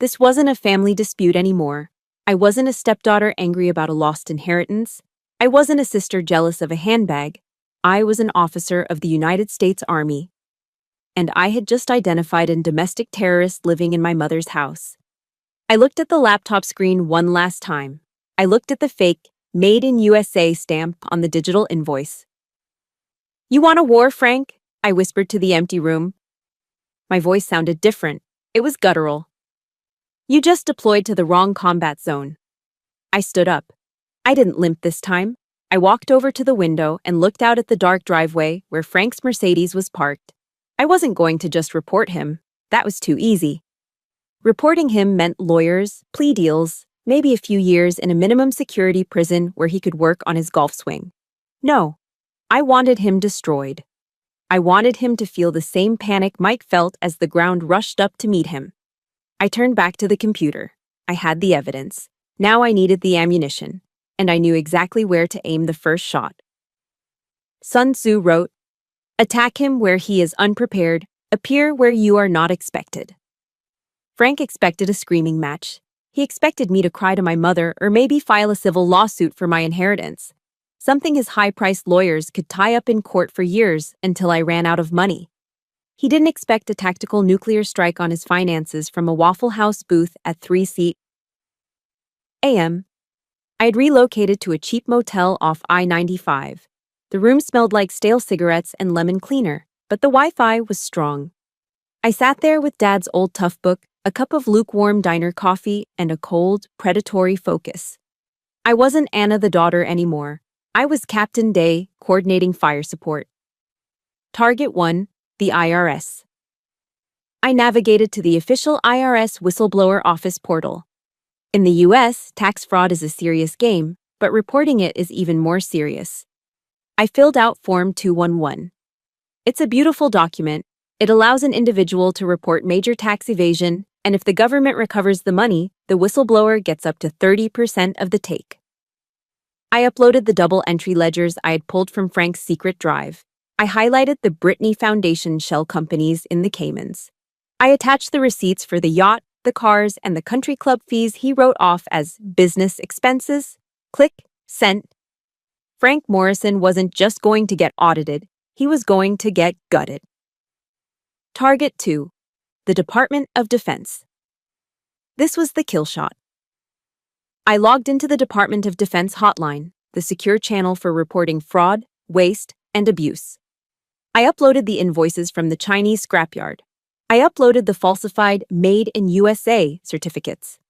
This wasn't a family dispute anymore. I wasn't a stepdaughter angry about a lost inheritance. I wasn't a sister jealous of a handbag. I was an officer of the United States Army. And I had just identified a domestic terrorist living in my mother's house. I looked at the laptop screen one last time. I looked at the fake, Made in USA stamp on the digital invoice. "You want a war, Frank?" I whispered to the empty room. My voice sounded different. It was guttural. "You just deployed to the wrong combat zone." I stood up. I didn't limp this time. I walked over to the window and looked out at the dark driveway where Frank's Mercedes was parked. I wasn't going to just report him. That was too easy. Reporting him meant lawyers, plea deals, maybe a few years in a minimum security prison where he could work on his golf swing. No, I wanted him destroyed. I wanted him to feel the same panic Mike felt as the ground rushed up to meet him. I turned back to the computer. I had the evidence. Now I needed the ammunition, and I knew exactly where to aim the first shot. Sun Tzu wrote, "Attack him where he is unprepared, appear where you are not expected." Frank expected a screaming match. He expected me to cry to my mother or maybe file a civil lawsuit for my inheritance, something his high-priced lawyers could tie up in court for years until I ran out of money. He didn't expect a tactical nuclear strike on his finances from a Waffle House booth at 3 a.m. I had relocated to a cheap motel off I-95. The room smelled like stale cigarettes and lemon cleaner, but the Wi-Fi was strong. I sat there with Dad's old tough book, a cup of lukewarm diner coffee, and a cold, predatory focus. I wasn't Anna the daughter anymore. I was Captain Day, coordinating fire support. Target 1, the IRS. I navigated to the official IRS whistleblower office portal. In the US, tax fraud is a serious game, but reporting it is even more serious. I filled out Form 211. It's a beautiful document. It allows an individual to report major tax evasion, and if the government recovers the money, the whistleblower gets up to 30% of the take. I uploaded the double entry ledgers I had pulled from Frank's secret drive. I highlighted the Brittany Foundation shell companies in the Caymans. I attached the receipts for the yacht, the cars, and the country club fees he wrote off as business expenses. Click, sent. Frank Morrison wasn't just going to get audited, he was going to get gutted. Target 2. The Department of Defense. This was the kill shot. I logged into the Department of Defense hotline, the secure channel for reporting fraud, waste, and abuse. I uploaded the invoices from the Chinese scrapyard. I uploaded the falsified Made in USA certificates.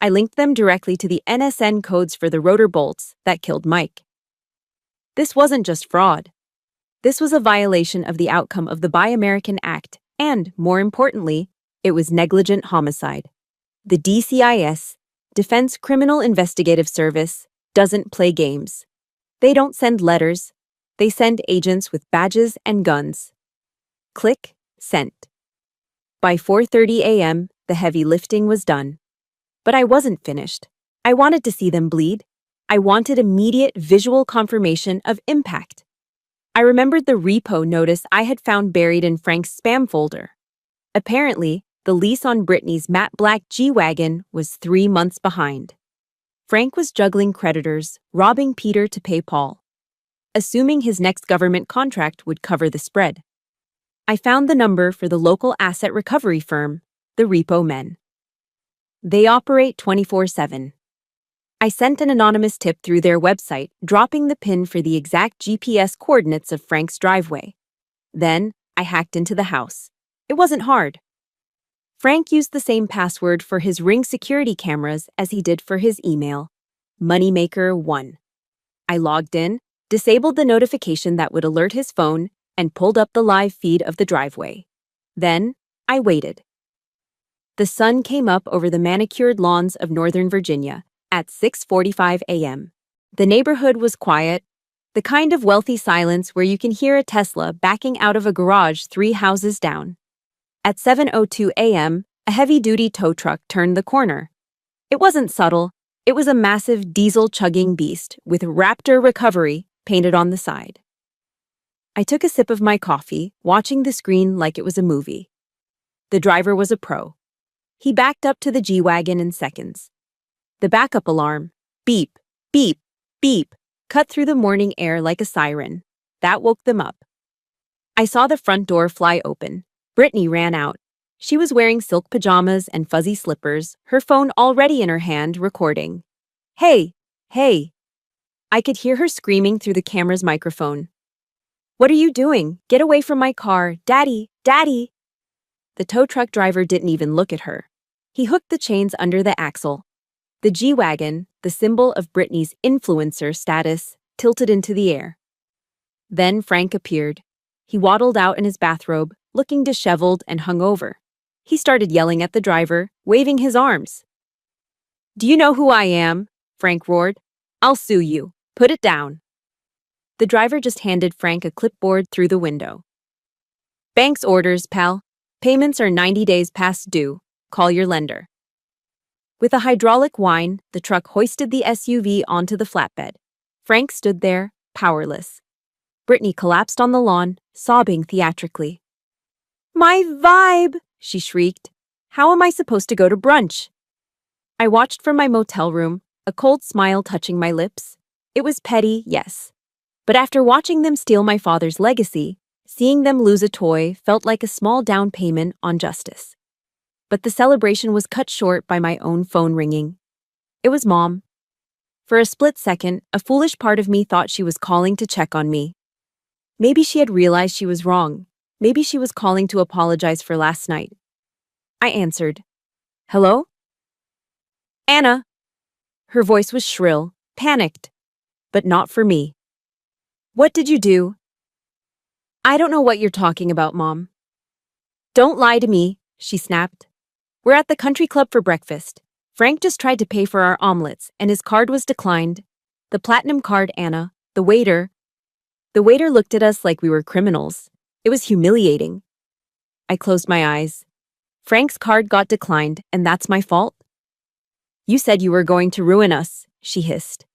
I linked them directly to the NSN codes for the rotor bolts that killed Mike. This wasn't just fraud. This was a violation of the outcome of the Buy American Act, and, more importantly, it was negligent homicide. The DCIS, Defense Criminal Investigative Service, doesn't play games. They don't send letters. They send agents with badges and guns. Click, sent. By 4:30 a.m., the heavy lifting was done. But I wasn't finished. I wanted to see them bleed. I wanted immediate visual confirmation of impact. I remembered the repo notice I had found buried in Frank's spam folder. Apparently, the lease on Brittany's matte black G-Wagon was 3 months behind. Frank was juggling creditors, robbing Peter to pay Paul, assuming his next government contract would cover the spread. I found the number for the local asset recovery firm, the Repo Men. They operate 24/7. I sent an anonymous tip through their website, dropping the pin for the exact GPS coordinates of Frank's driveway. Then, I hacked into the house. It wasn't hard. Frank used the same password for his Ring security cameras as he did for his email, Moneymaker1. I logged in, disabled the notification that would alert his phone, and pulled up the live feed of the driveway. Then, I waited. The sun came up over the manicured lawns of Northern Virginia at 6:45 a.m. The neighborhood was quiet, the kind of wealthy silence where you can hear a Tesla backing out of a garage 3 houses down. At 7:02 a.m., a heavy-duty tow truck turned the corner. It wasn't subtle. It was a massive diesel-chugging beast with Raptor Recovery painted on the side. I took a sip of my coffee, watching the screen like it was a movie. The driver was a pro. He backed up to the G-Wagon in seconds. The backup alarm, beep, beep, beep, cut through the morning air like a siren. That woke them up. I saw the front door fly open. Brittany ran out. She was wearing silk pajamas and fuzzy slippers, her phone already in her hand, recording. Hey, hey. I could hear her screaming through the camera's microphone. What are you doing? Get away from my car. Daddy, Daddy. The tow truck driver didn't even look at her. He hooked the chains under the axle. The G-Wagon, the symbol of Brittany's influencer status, tilted into the air. Then Frank appeared. He waddled out in his bathrobe, looking disheveled and hungover. He started yelling at the driver, waving his arms. "Do you know who I am?" Frank roared. "I'll sue you. Put it down." The driver just handed Frank a clipboard through the window. "Bank's orders, pal. Payments are 90 days past due. Call your lender." With a hydraulic whine, the truck hoisted the SUV onto the flatbed. Frank stood there, powerless. Brittany collapsed on the lawn, sobbing theatrically. "My vibe!" she shrieked. "How am I supposed to go to brunch?" I watched from my motel room, a cold smile touching my lips. It was petty, yes. But after watching them steal my father's legacy, seeing them lose a toy felt like a small down payment on justice. But the celebration was cut short by my own phone ringing. It was Mom. For a split second, a foolish part of me thought she was calling to check on me. Maybe she had realized she was wrong. Maybe she was calling to apologize for last night. I answered. "Hello?" "Anna." Her voice was shrill, panicked, but not for me. "What did you do?" "I don't know what you're talking about, Mom." "Don't lie to me," she snapped. "We're at the country club for breakfast. Frank just tried to pay for our omelets, and his card was declined. The platinum card, Anna. The waiter. The waiter looked at us like we were criminals. It was humiliating. I closed my eyes. Frank's card got declined, and that's my fault? You said you were going to ruin us, she hissed.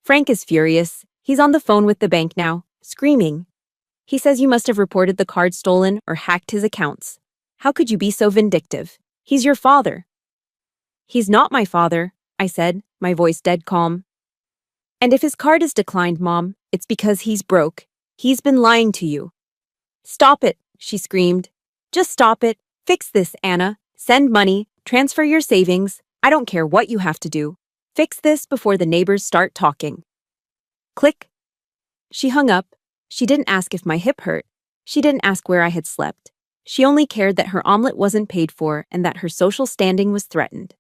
Frank is furious. He's on the phone with the bank now, screaming. He says you must have reported the card stolen or hacked his accounts. How could you be so vindictive? He's your father. He's not my father, I said, my voice dead calm. And if his card is declined, Mom, it's because he's broke. He's been lying to you. Stop it, she screamed. Just stop it. Fix this, Anna. Send money. Transfer your savings. I don't care what you have to do. Fix this before the neighbors start talking. Click. She hung up. She didn't ask if my hip hurt. She didn't ask where I had slept. She only cared that her omelet wasn't paid for and that her social standing was threatened.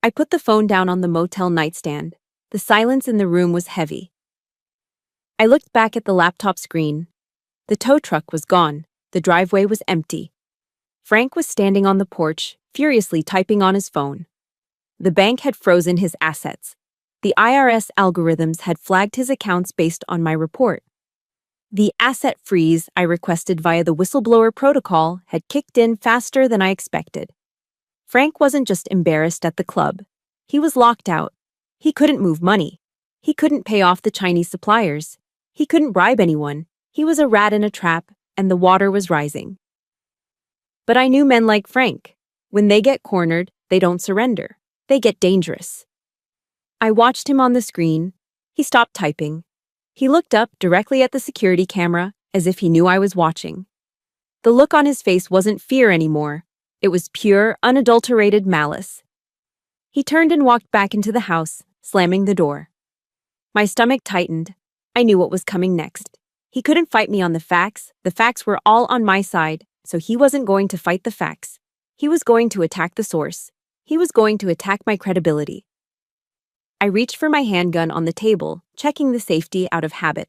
I put the phone down on the motel nightstand. The silence in the room was heavy. I looked back at the laptop screen. The tow truck was gone. The driveway was empty. Frank was standing on the porch, furiously typing on his phone. The bank had frozen his assets. The IRS algorithms had flagged his accounts based on my report. The asset freeze I requested via the whistleblower protocol had kicked in faster than I expected. Frank wasn't just embarrassed at the club. He was locked out. He couldn't move money. He couldn't pay off the Chinese suppliers. He couldn't bribe anyone. He was a rat in a trap, and the water was rising. But I knew men like Frank. When they get cornered, they don't surrender. They get dangerous. I watched him on the screen. He stopped typing. He looked up directly at the security camera, as if he knew I was watching. The look on his face wasn't fear anymore. It was pure, unadulterated malice. He turned and walked back into the house, slamming the door. My stomach tightened. I knew what was coming next. He couldn't fight me on the facts. The facts were all on my side, so he wasn't going to fight the facts. He was going to attack the source. He was going to attack my credibility. I reached for my handgun on the table, checking the safety out of habit.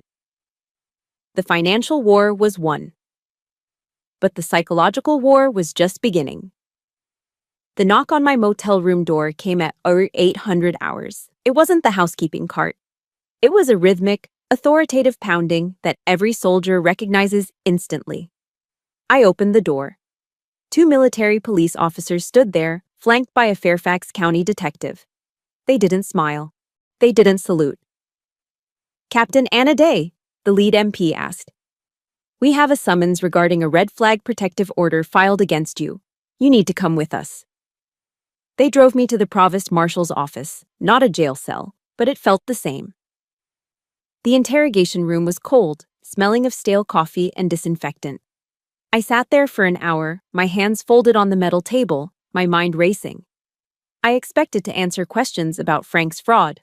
The financial war was won. But the psychological war was just beginning. The knock on my motel room door came at 800 hours. It wasn't the housekeeping cart. It was a rhythmic, authoritative pounding that every soldier recognizes instantly. I opened the door. 2 military police officers stood there, flanked by a Fairfax County detective. They didn't smile. They didn't salute. Captain Anna Day, the lead MP asked. We have a summons regarding a red flag protective order filed against you. You need to come with us. They drove me to the provost marshal's office, not a jail cell, but it felt the same. The interrogation room was cold, smelling of stale coffee and disinfectant. I sat there for an hour, my hands folded on the metal table, my mind racing. I expected to answer questions about Frank's fraud.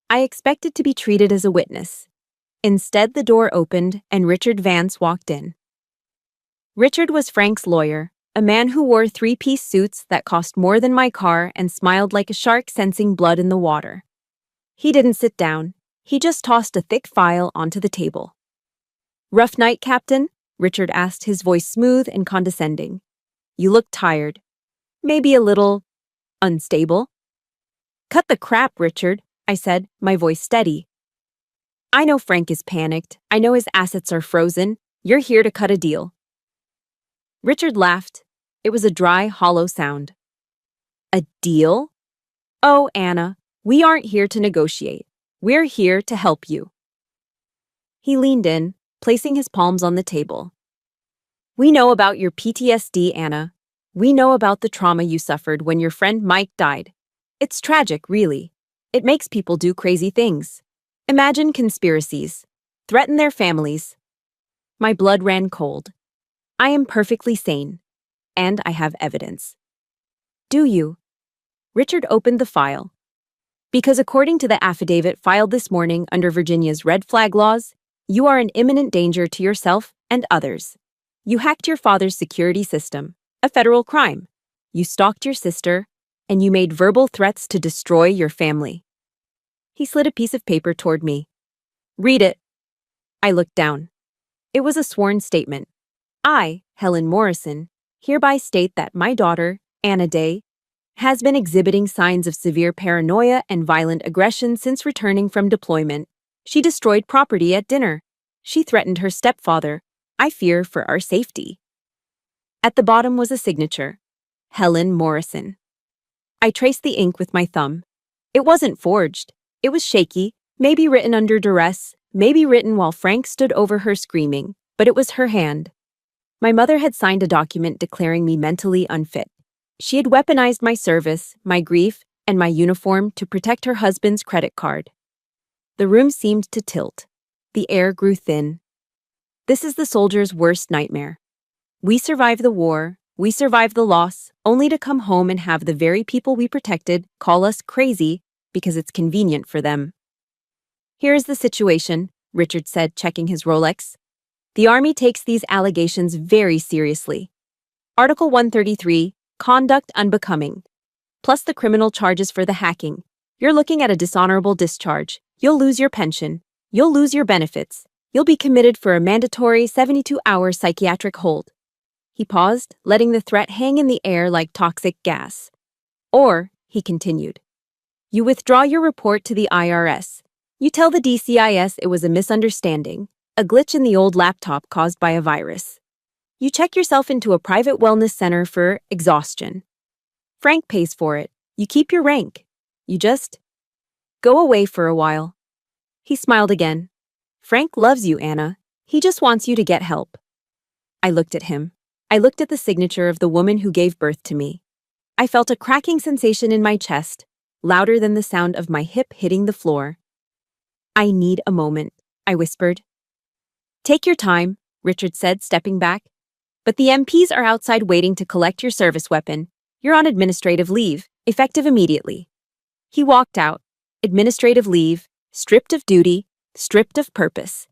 I expected to be treated as a witness. Instead, the door opened and Richard Vance walked in. Richard was Frank's lawyer, a man who wore 3-piece suits that cost more than my car and smiled like a shark sensing blood in the water. He didn't sit down. He just tossed a thick file onto the table. Rough night, Captain? Richard asked, his voice smooth and condescending. You look tired. Maybe a little unstable? Cut the crap, Richard, I said, my voice steady. I know Frank is panicked. I know his assets are frozen. You're here to cut a deal. Richard laughed. It was a dry, hollow sound. A deal? Oh, Anna, we aren't here to negotiate. We're here to help you. He leaned in, placing his palms on the table. We know about your PTSD, Anna. We know about the trauma you suffered when your friend Mike died. It's tragic, really. It makes people do crazy things. Imagine conspiracies. Threaten their families. My blood ran cold. I am perfectly sane. And I have evidence. Do you? Richard opened the file. Because according to the affidavit filed this morning under Virginia's red flag laws, you are an imminent danger to yourself and others. You hacked your father's security system. A federal crime. You stalked your sister, and you made verbal threats to destroy your family. He slid a piece of paper toward me. Read it. I looked down. It was a sworn statement. I, Helen Morrison, hereby state that my daughter, Anna Day, has been exhibiting signs of severe paranoia and violent aggression since returning from deployment. She destroyed property at dinner. She threatened her stepfather. I fear for our safety. At the bottom was a signature. Helen Morrison. I traced the ink with my thumb. It wasn't forged. It was shaky, maybe written under duress, maybe written while Frank stood over her screaming, but it was her hand. My mother had signed a document declaring me mentally unfit. She had weaponized my service, my grief, and my uniform to protect her husband's credit card. The room seemed to tilt. The air grew thin. This is the soldier's worst nightmare. We survive the war, we survive the loss, only to come home and have the very people we protected call us crazy because it's convenient for them. Here is the situation, Richard said, checking his Rolex. The Army takes these allegations very seriously. Article 133, Conduct Unbecoming. Plus the criminal charges for the hacking. You're looking at a dishonorable discharge. You'll lose your pension. You'll lose your benefits. You'll be committed for a mandatory 72-hour psychiatric hold. He paused, letting the threat hang in the air like toxic gas. Or, he continued, you withdraw your report to the IRS. You tell the DCIS it was a misunderstanding, a glitch in the old laptop caused by a virus. You check yourself into a private wellness center for exhaustion. Frank pays for it. You keep your rank. You just go away for a while. He smiled again. Frank loves you, Anna. He just wants you to get help. I looked at him. I looked at the signature of the woman who gave birth to me. I felt a cracking sensation in my chest, louder than the sound of my hip hitting the floor. I need a moment, I whispered. Take your time, Richard said, stepping back. But the MPs are outside waiting to collect your service weapon. You're on administrative leave, effective immediately. He walked out. Administrative leave, stripped of duty, stripped of purpose.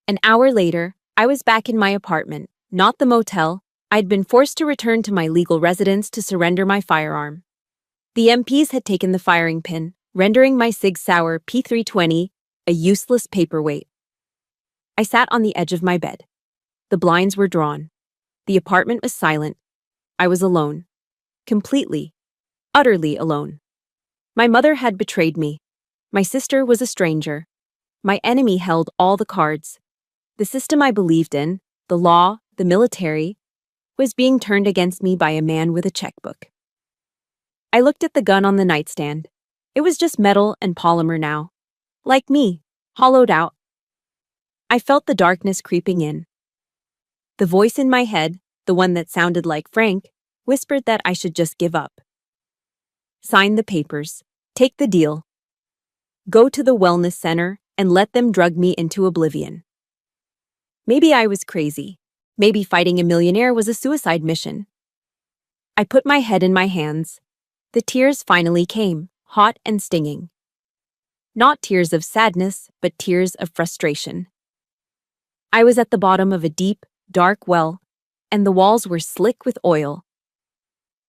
An hour later, I was back in my apartment, not the motel. I'd been forced to return to my legal residence to surrender my firearm. The MPs had taken the firing pin, rendering my Sig Sauer P320 a useless paperweight. I sat on the edge of my bed. The blinds were drawn. The apartment was silent. I was alone. Completely, utterly alone. My mother had betrayed me. My sister was a stranger. My enemy held all the cards. The system I believed in, the law, the military, was being turned against me by a man with a checkbook. I looked at the gun on the nightstand. It was just metal and polymer now. Like me, hollowed out. I felt the darkness creeping in. The voice in my head, the one that sounded like Frank, whispered that I should just give up. Sign the papers. Take the deal. Go to the wellness center and let them drug me into oblivion. Maybe I was crazy. Maybe fighting a millionaire was a suicide mission. I put my head in my hands. The tears finally came, hot and stinging. Not tears of sadness, but tears of frustration. I was at the bottom of a deep, dark well, and the walls were slick with oil.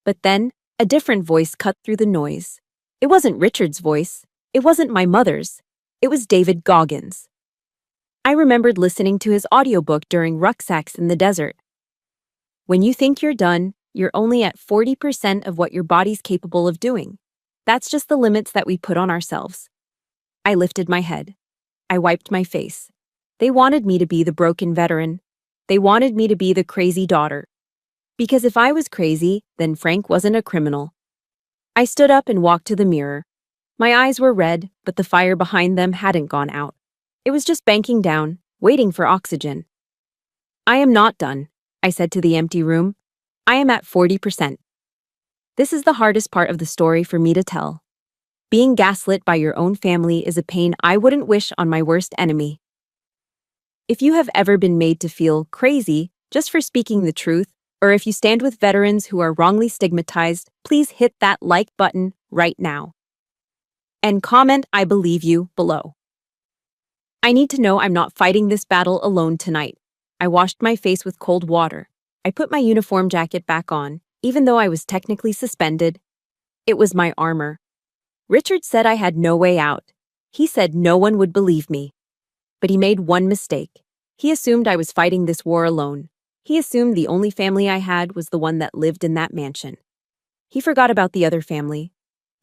But then, a different voice cut through the noise. It wasn't Richard's voice. It wasn't my mother's. It was David Goggins. I remembered listening to his audiobook during rucksacks in the desert. When you think you're done, you're only at 40% of what your body's capable of doing. That's just the limits that we put on ourselves. I lifted my head. I wiped my face. They wanted me to be the broken veteran. They wanted me to be the crazy daughter. Because if I was crazy, then Frank wasn't a criminal. I stood up and walked to the mirror. My eyes were red, but the fire behind them hadn't gone out. It was just banking down, waiting for oxygen. I am not done, I said to the empty room. I am at 40%. This is the hardest part of the story for me to tell. Being gaslit by your own family is a pain I wouldn't wish on my worst enemy. If you have ever been made to feel crazy just for speaking the truth, or if you stand with veterans who are wrongly stigmatized, please hit that like button right now. And comment "I believe you" below. I need to know I'm not fighting this battle alone tonight. I washed my face with cold water. I put my uniform jacket back on, even though I was technically suspended. It was my armor. Richard said I had no way out. He said no one would believe me. But he made one mistake. He assumed I was fighting this war alone. He assumed the only family I had was the one that lived in that mansion. He forgot about the other family,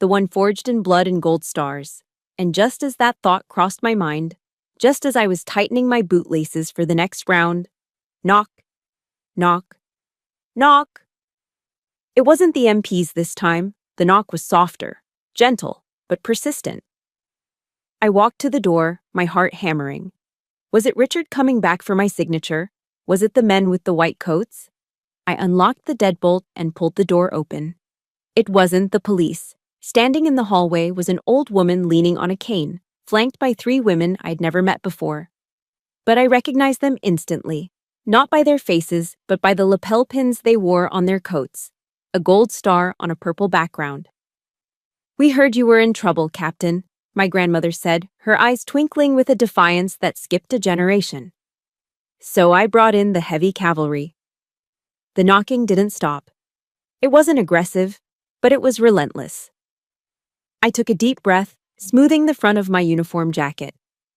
the one forged in blood and gold stars. And just as that thought crossed my mind, just as I was tightening my bootlaces for the next round, knock, knock, knock. It wasn't the MPs this time. The knock was softer, gentle, but persistent. I walked to the door, my heart hammering. Was it Richard coming back for my signature? Was it the men with the white coats? I unlocked the deadbolt and pulled the door open. It wasn't the police. Standing in the hallway was an old woman leaning on a cane, flanked by 3 women I'd never met before. But I recognized them instantly, not by their faces, but by the lapel pins they wore on their coats, a gold star on a purple background. "We heard you were in trouble, Captain," my grandmother said, her eyes twinkling with a defiance that skipped a generation. So I brought in the heavy cavalry. The knocking didn't stop. It wasn't aggressive, but it was relentless. I took a deep breath, smoothing the front of my uniform jacket.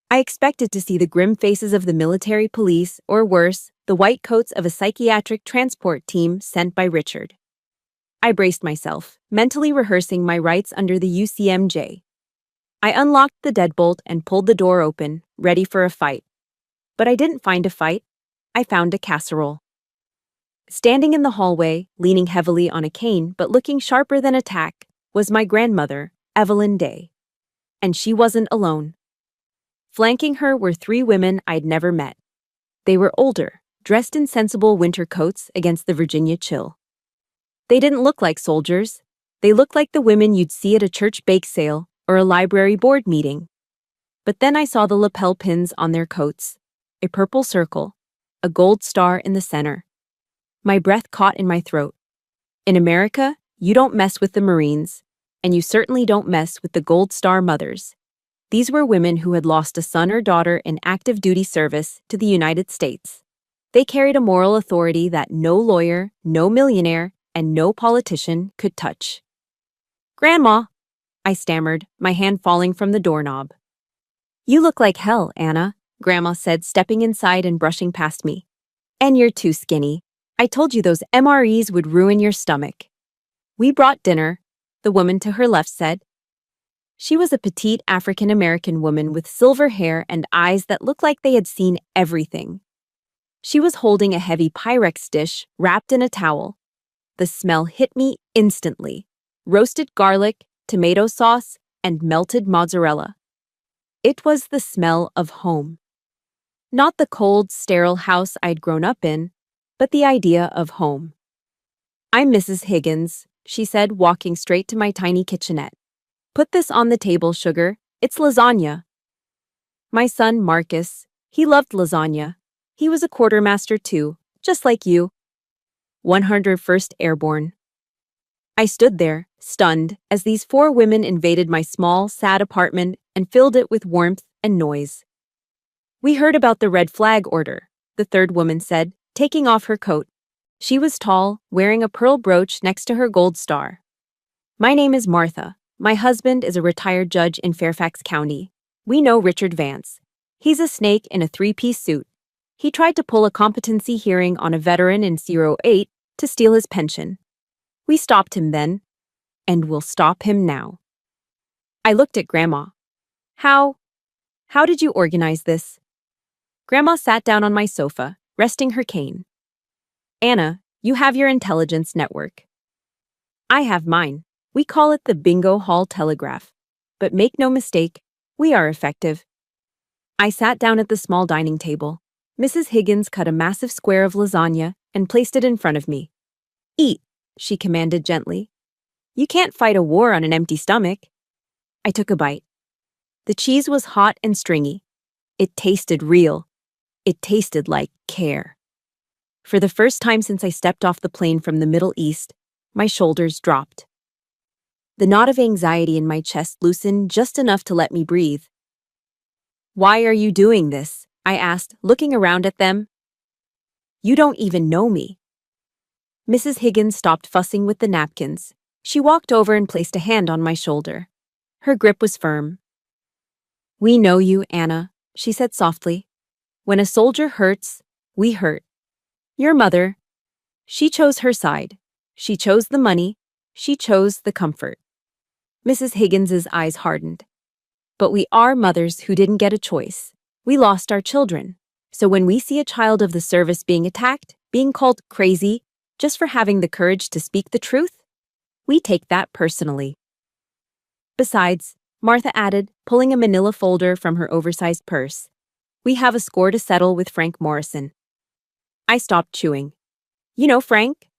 I expected to see the grim faces of the military police, or worse, the white coats of a psychiatric transport team sent by Richard. I braced myself, mentally rehearsing my rights under the UCMJ. I unlocked the deadbolt and pulled the door open, ready for a fight. But I didn't find a fight. I found a casserole. Standing in the hallway, leaning heavily on a cane but looking sharper than a tack, was my grandmother, Evelyn Day. And she wasn't alone. Flanking her were 3 women I'd never met. They were older, dressed in sensible winter coats against the Virginia chill. They didn't look like soldiers. They looked like the women you'd see at a church bake sale or a library board meeting. But then I saw the lapel pins on their coats, a purple circle, a gold star in the center. My breath caught in my throat. In America, you don't mess with the Marines, and you certainly don't mess with the Gold Star mothers. These were women who had lost a son or daughter in active duty service to the United States. They carried a moral authority that no lawyer, no millionaire, and no politician could touch. "Grandma," I stammered, my hand falling from the doorknob. "You look like hell, Anna," Grandma said, stepping inside and brushing past me. "And you're too skinny. I told you those MREs would ruin your stomach." "We brought dinner," the woman to her left said. She was a petite African-American woman with silver hair and eyes that looked like they had seen everything. She was holding a heavy Pyrex dish wrapped in a towel. The smell hit me instantly. Roasted garlic, tomato sauce, and melted mozzarella. It was the smell of home. Not the cold, sterile house I'd grown up in, but the idea of home. "I'm Mrs. Higgins," she said, walking straight to my tiny kitchenette. "Put this on the table, sugar. It's lasagna." My son, Marcus, he loved lasagna. He was a quartermaster too, just like you. 101st Airborne. I stood there, stunned, as these 4 women invaded my small, sad apartment and filled it with warmth and noise. "We heard about the red flag order," the 3rd woman said, taking off her coat. She was tall, wearing a pearl brooch next to her gold star. "My name is Martha. My husband is a retired judge in Fairfax County. We know Richard Vance. He's a snake in a 3-piece suit. He tried to pull a competency hearing on a veteran in '08 to steal his pension. We stopped him then, and we'll stop him now." I looked at Grandma. How did you organize this?" Grandma sat down on my sofa, resting her cane. "Anna, you have your intelligence network. I have mine. We call it the Bingo Hall Telegraph. But make no mistake, we are effective." I sat down at the small dining table. Mrs. Higgins cut a massive square of lasagna and placed it in front of me. "Eat," she commanded gently. "You can't fight a war on an empty stomach." I took a bite. The cheese was hot and stringy. It tasted real. It tasted like care. For the first time since I stepped off the plane from the Middle East, my shoulders dropped. The knot of anxiety in my chest loosened just enough to let me breathe. "Why are you doing this?" I asked, looking around at them. "You don't even know me." Mrs. Higgins stopped fussing with the napkins. She walked over and placed a hand on my shoulder. Her grip was firm. "We know you, Anna," she said softly. "When a soldier hurts, we hurt. Your mother, she chose her side. She chose the money, She chose the comfort. Mrs. Higgins's eyes hardened. But we are mothers who didn't get a choice. We lost our children. So when we see a child of the service being attacked, being called crazy, just for having the courage to speak the truth, we take that personally. Besides, Martha added, pulling a manila folder from her oversized purse, we have a score to settle with Frank Morrison. I stopped chewing. You know Frank?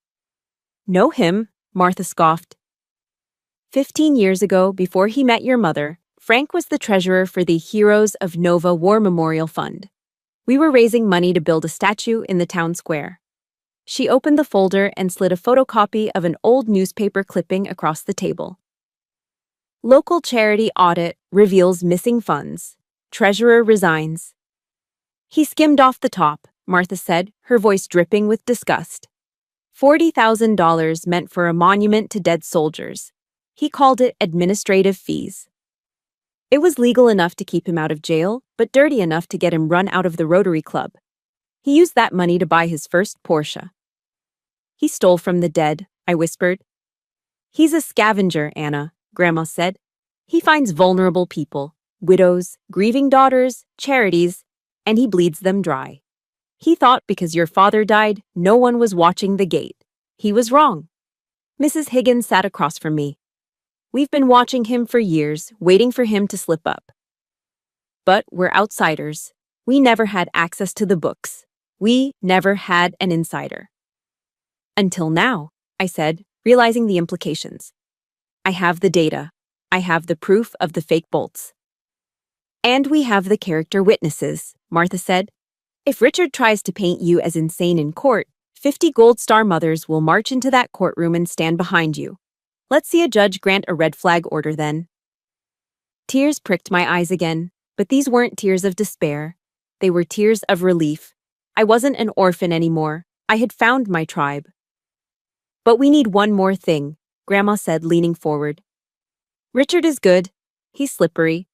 Know him, Martha scoffed. 15 years ago, before he met your mother, Frank was the treasurer for the Heroes of Nova War Memorial Fund. We were raising money to build a statue in the town square. She opened the folder and slid a photocopy of an old newspaper clipping across the table. Local charity audit reveals missing funds. Treasurer resigns. He skimmed off the top, Martha said, her voice dripping with disgust. $40,000 meant for a monument to dead soldiers. He called it administrative fees. It was legal enough to keep him out of jail, but dirty enough to get him run out of the Rotary Club. He used that money to buy his first Porsche. He stole from the dead, I whispered. He's a scavenger, Anna, Grandma said. He finds vulnerable people, widows, grieving daughters, charities, and he bleeds them dry. He thought because your father died, no one was watching the gate. He was wrong. Mrs. Higgins sat across from me. We've been watching him for years, waiting for him to slip up. But we're outsiders. We never had access to the books. We never had an insider. Until now, I said, realizing the implications. I have the data. I have the proof of the fake bolts. And we have the character witnesses, Martha said. If Richard tries to paint you as insane in court, 50 Gold Star mothers will march into that courtroom and stand behind you. Let's see a judge grant a red flag order then. Tears pricked my eyes again, but these weren't tears of despair. They were tears of relief. I wasn't an orphan anymore. I had found my tribe. But we need one more thing, Grandma said, leaning forward. Richard is good. He's slippery.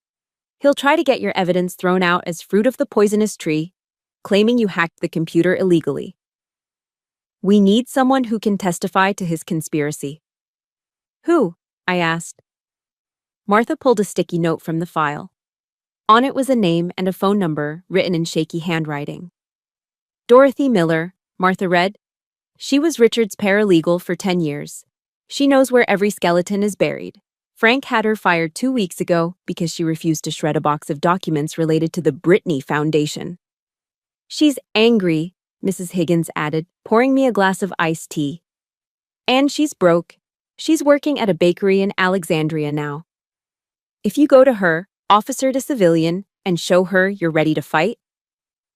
He'll try to get your evidence thrown out as fruit of the poisonous tree, claiming you hacked the computer illegally. We need someone who can testify to his conspiracy. Who? I asked. Martha pulled a sticky note from the file. On it was a name and a phone number written in shaky handwriting. Dorothy Miller, Martha read. She was Richard's paralegal for 10 years. She knows where every skeleton is buried. Frank had her fired 2 weeks ago because she refused to shred a box of documents related to the Brittany Foundation. She's angry, Mrs. Higgins added, pouring me a glass of iced tea. And she's broke. She's working at a bakery in Alexandria now. If you go to her, officer to civilian, and show her you're ready to fight,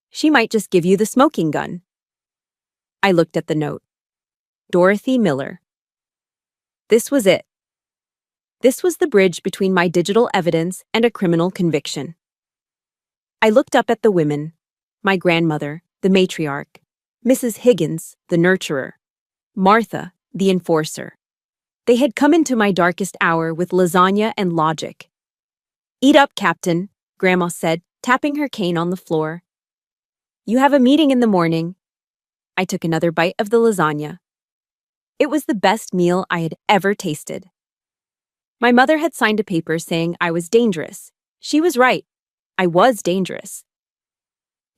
she might just give you the smoking gun. I looked at the note. Dorothy Miller. This was it. This was the bridge between my digital evidence and a criminal conviction. I looked up at the women. My grandmother, the matriarch. Mrs. Higgins, the nurturer. Martha, the enforcer. They had come into my darkest hour with lasagna and logic. Eat up, Captain, Grandma said, tapping her cane on the floor. You have a meeting in the morning. I took another bite of the lasagna. It was the best meal I had ever tasted. My mother had signed a paper saying I was dangerous. She was right. I was dangerous.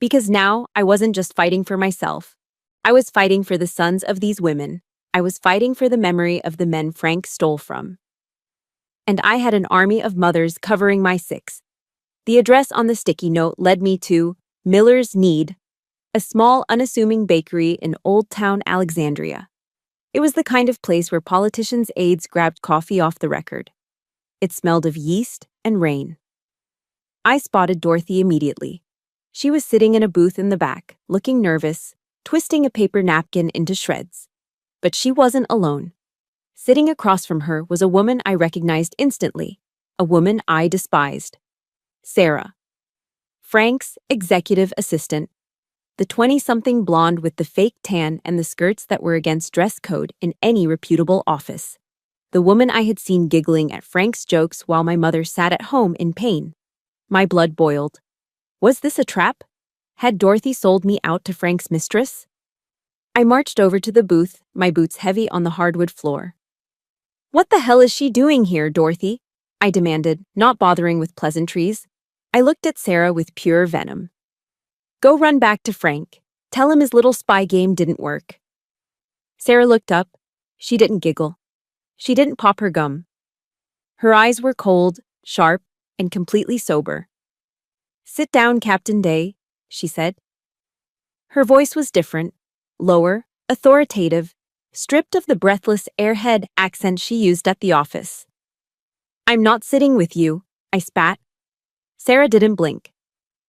Because now I wasn't just fighting for myself. I was fighting for the sons of these women. I was fighting for the memory of the men Frank stole from. And I had an army of mothers covering my 6. The address on the sticky note led me to Miller's Need, a small, unassuming bakery in Old Town Alexandria. It was the kind of place where politicians' aides grabbed coffee off the record. It smelled of yeast and rain. I spotted Dorothy immediately. She was sitting in a booth in the back, looking nervous, twisting a paper napkin into shreds. But she wasn't alone. Sitting across from her was a woman I recognized instantly, a woman I despised. Sarah. Frank's executive assistant. The 20-something blonde with the fake tan and the skirts that were against dress code in any reputable office. The woman I had seen giggling at Frank's jokes while my mother sat at home in pain. My blood boiled. Was this a trap? Had Dorothy sold me out to Frank's mistress? I marched over to the booth, my boots heavy on the hardwood floor. What the hell is she doing here, Dorothy? I demanded, not bothering with pleasantries. I looked at Sarah with pure venom. Go run back to Frank. Tell him his little spy game didn't work. Sarah looked up. She didn't giggle. She didn't pop her gum. Her eyes were cold, sharp, and completely sober. Sit down, Captain Day, she said. Her voice was different, lower, authoritative, stripped of the breathless airhead accent she used at the office. I'm not sitting with you, I spat. Sarah didn't blink.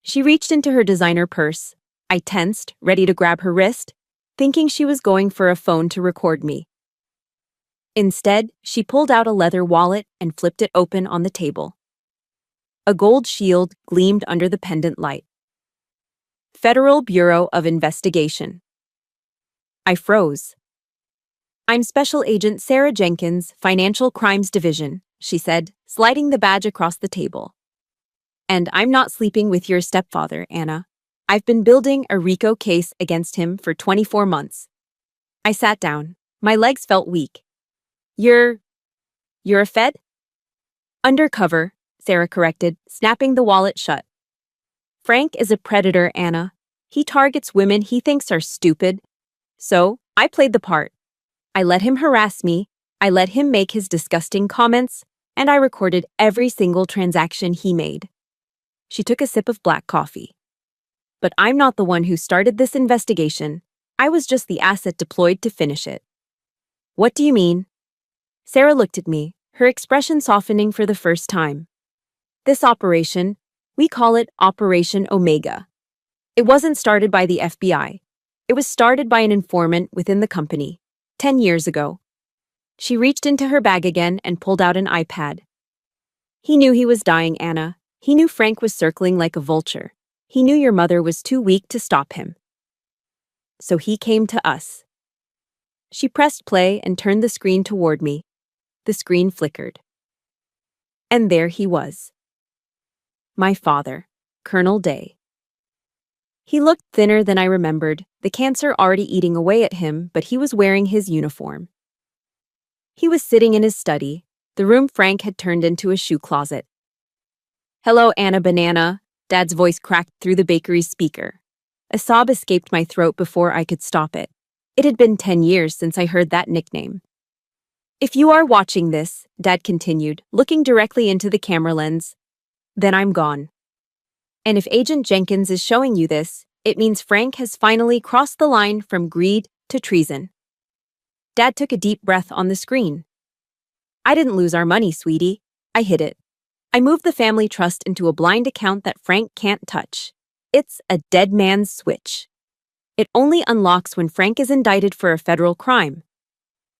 She reached into her designer purse. I tensed, ready to grab her wrist, thinking she was going for a phone to record me. Instead, she pulled out a leather wallet and flipped it open on the table. A gold shield gleamed under the pendant light. Federal Bureau of Investigation. I froze. I'm Special Agent Sarah Jenkins, Financial Crimes Division, she said, sliding the badge across the table. And I'm not sleeping with your stepfather, Anna. I've been building a RICO case against him for 24 months. I sat down. My legs felt weak. You're a Fed? Undercover, Sarah corrected, snapping the wallet shut. Frank is a predator, Anna. He targets women he thinks are stupid. So, I played the part. I let him harass me, I let him make his disgusting comments, and I recorded every single transaction he made. She took a sip of black coffee. But I'm not the one who started this investigation. I was just the asset deployed to finish it. What do you mean? Sarah looked at me, her expression softening for the first time. This operation, we call it Operation Omega. It wasn't started by the FBI. It was started by an informant within the company, 10 years ago. She reached into her bag again and pulled out an iPad. He knew he was dying, Anna. He knew Frank was circling like a vulture. He knew your mother was too weak to stop him. So he came to us. She pressed play and turned the screen toward me. The screen flickered. And there he was. My father, Colonel Day. He looked thinner than I remembered, the cancer already eating away at him, but he was wearing his uniform. He was sitting in his study, the room Frank had turned into a shoe closet. Hello, Anna Banana, Dad's voice cracked through the bakery's speaker. A sob escaped my throat before I could stop it. It had been 10 years since I heard that nickname. If you are watching this, Dad continued, looking directly into the camera lens, then I'm gone. And if Agent Jenkins is showing you this, it means Frank has finally crossed the line from greed to treason. Dad took a deep breath on the screen. I didn't lose our money, sweetie. I hid it. I moved the family trust into a blind account that Frank can't touch. It's a dead man's switch. It only unlocks when Frank is indicted for a federal crime.